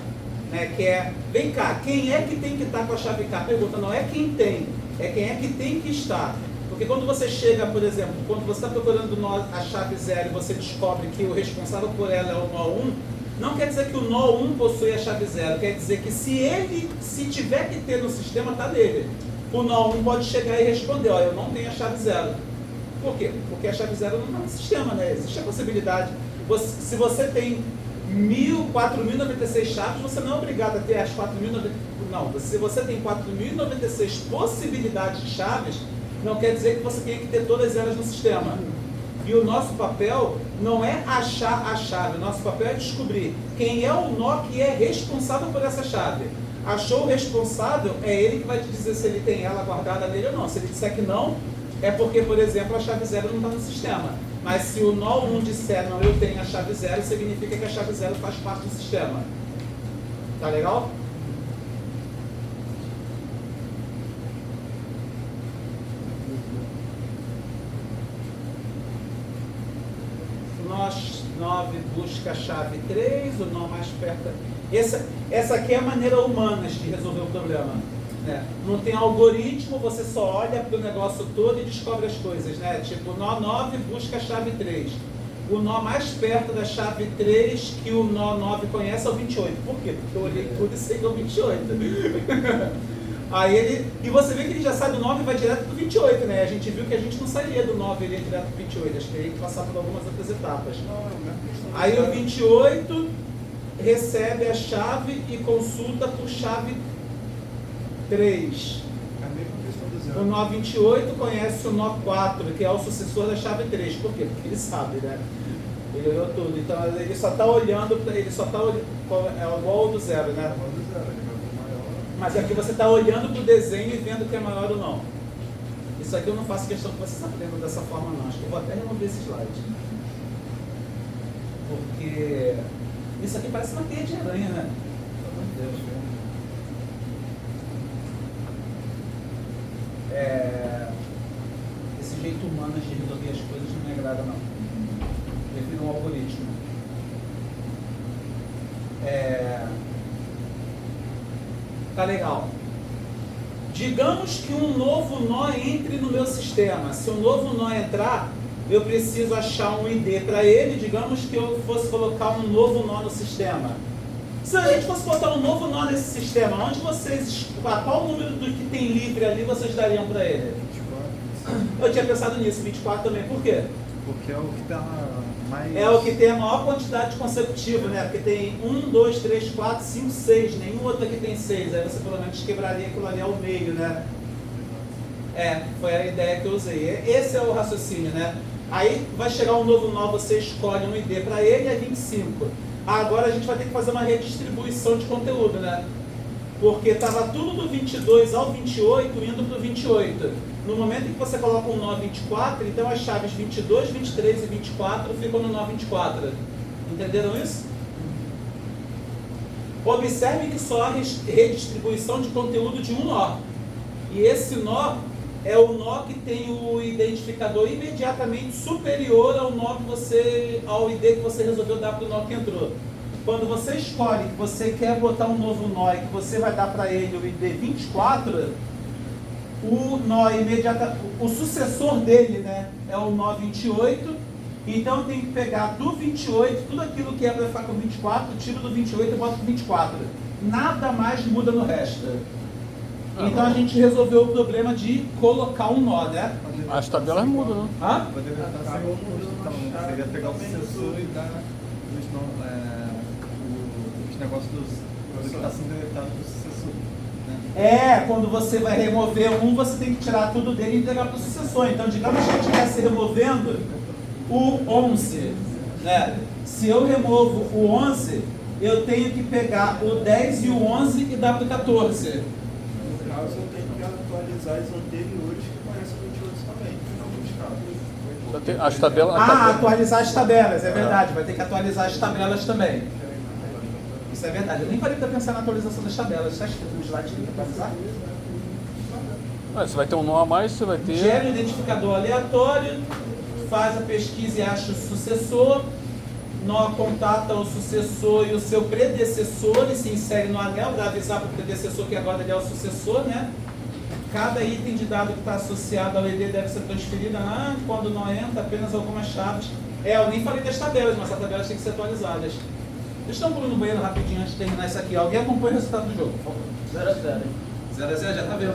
né? Que é, vem cá, quem é que tem que estar com a chave K? Pergunta, não é quem tem, é quem é que tem que estar. Porque quando você chega, por exemplo, quando você está procurando a chave 0 e você descobre que o responsável por ela é o nó 1, não quer dizer que o nó 1 possui a chave 0, quer dizer que se tiver que ter no sistema, está nele. O nó 1 pode chegar e responder, ó, eu não tenho a chave 0. Por quê? Porque a chave 0 não está no sistema, né? Existe a possibilidade. Se você tem 4.096 chaves, você não é obrigado a ter as 4.096. Não, se você tem 4.096 possibilidades de chaves, não quer dizer que você tenha que ter todas elas no sistema. E o nosso papel não é achar a chave, o nosso papel é descobrir quem é o nó que é responsável por essa chave. Achou o responsável, é ele que vai te dizer se ele tem ela guardada nele ou não. Se ele disser que não, é porque, por exemplo, a chave 0 não está no sistema. Mas se o nó 1 disser, não, eu tenho a chave 0, significa que a chave 0 faz parte do sistema. Tá legal? Nó 9 busca a chave 3, o nó mais perto. Essa aqui é a maneira humana de resolver o problema. Né? Não tem algoritmo, você só olha para o negócio todo e descobre as coisas. Né? Tipo, o nó 9 busca a chave 3. O nó mais perto da chave 3 que o nó 9 conhece é o 28. Por quê? Porque eu olhei tudo e sei que é o 28. E você vê que ele já sai do 9 e vai direto do 28, né? A gente viu que a gente não sairia do 9 e ia direto do 28. Acho que teria que passar por algumas outras etapas. Aí o 28 recebe a chave e consulta por chave 3. O nó 28 conhece o nó 4, que é o sucessor da chave 3. Por quê? Porque ele sabe, né? Ele olhou tudo. Então ele só está olhando, ele só está olhando, é igual ao do 0, né? Mas aqui você está olhando para o desenho e vendo que é maior ou não. Isso aqui eu não faço questão que vocês aprendam dessa forma não. Acho que eu vou até remover esse slide. Porque isso aqui parece uma teia de aranha, né? Pelo amor de Deus. Esse jeito humano de resolver as coisas não me agrada não. Prefiro um algoritmo. Tá legal. Digamos que um novo nó entre no meu sistema. Se um novo nó entrar, eu preciso achar um ID para ele. Digamos que eu fosse colocar um novo nó no sistema. Se a gente fosse botar um novo nó nesse sistema, onde vocês, qual o número do que tem livre ali vocês dariam para ele? 24. Eu tinha pensado nisso, 24 também. Por quê? Porque é o que dá mais... É o que tem a maior quantidade consecutiva, né? Porque tem 1, 2, 3, 4, 5, 6. Nenhum outro aqui tem 6. Aí você pelo menos quebraria aquilo ali ao meio, né? Foi a ideia que eu usei. Esse é o raciocínio, né? Aí vai chegar um novo nó, você escolhe um ID para ele e é 25. Agora a gente vai ter que fazer uma redistribuição de conteúdo, né? Porque estava tudo do 22 ao 28 indo para o 28. No momento em que você coloca um nó 24, então as chaves 22, 23 e 24 ficam no nó 24. Entenderam isso? Observe que só há redistribuição de conteúdo de um nó. E esse nó é o nó que tem o identificador imediatamente superior ao nó ao ID que você resolveu dar para o nó que entrou. Quando você escolhe que você quer botar um novo nó e que você vai dar para ele o ID 24, o nó o sucessor dele, né, é o nó 28. Então tem que pegar do 28, tudo aquilo que é para ficar com 24, tiro do 28 e bota com 24. Nada mais muda no resto. Então a gente resolveu o problema de colocar um nó, né? As tabelas mudam, né? Hã? Poderia estar sem o custo, então. Seria pegar o sucessor e dar os negócios do que está sendo deletado do sucessor. Né? Quando você vai remover um, você tem que tirar tudo dele e entregar para o sucessor. Então, digamos que eu estivesse removendo o 11. Né? Se eu removo o 11, eu tenho que pegar o 10 e o 11 e dar para o 14. No caso, eu tenho que atualizar as anteriores que conhecem o 28 também, em alguns casos. As tabelas. Atualizar as tabelas, é verdade. Vai ter que atualizar as tabelas também. Isso é verdade. Eu nem parei para pensar na atualização das tabelas. Está escrito no slide que tem que atualizar? Você vai ter um nó a mais, você vai ter... Gera o identificador aleatório, faz a pesquisa e acha o sucessor, nó contata o sucessor e o seu predecessor e se insere no anel para avisar para o predecessor que agora ele é o sucessor, né? Cada item de dado que está associado ao ED deve ser transferido. Quando nó entra, apenas algumas chaves. Eu nem falei das tabelas, mas as tabelas têm que ser atualizadas. Deixa eu dar um pulo no banheiro rapidinho antes de terminar isso aqui. Alguém acompanha o resultado do jogo, por favor? 0 a 0. 0 a 0, já está vendo.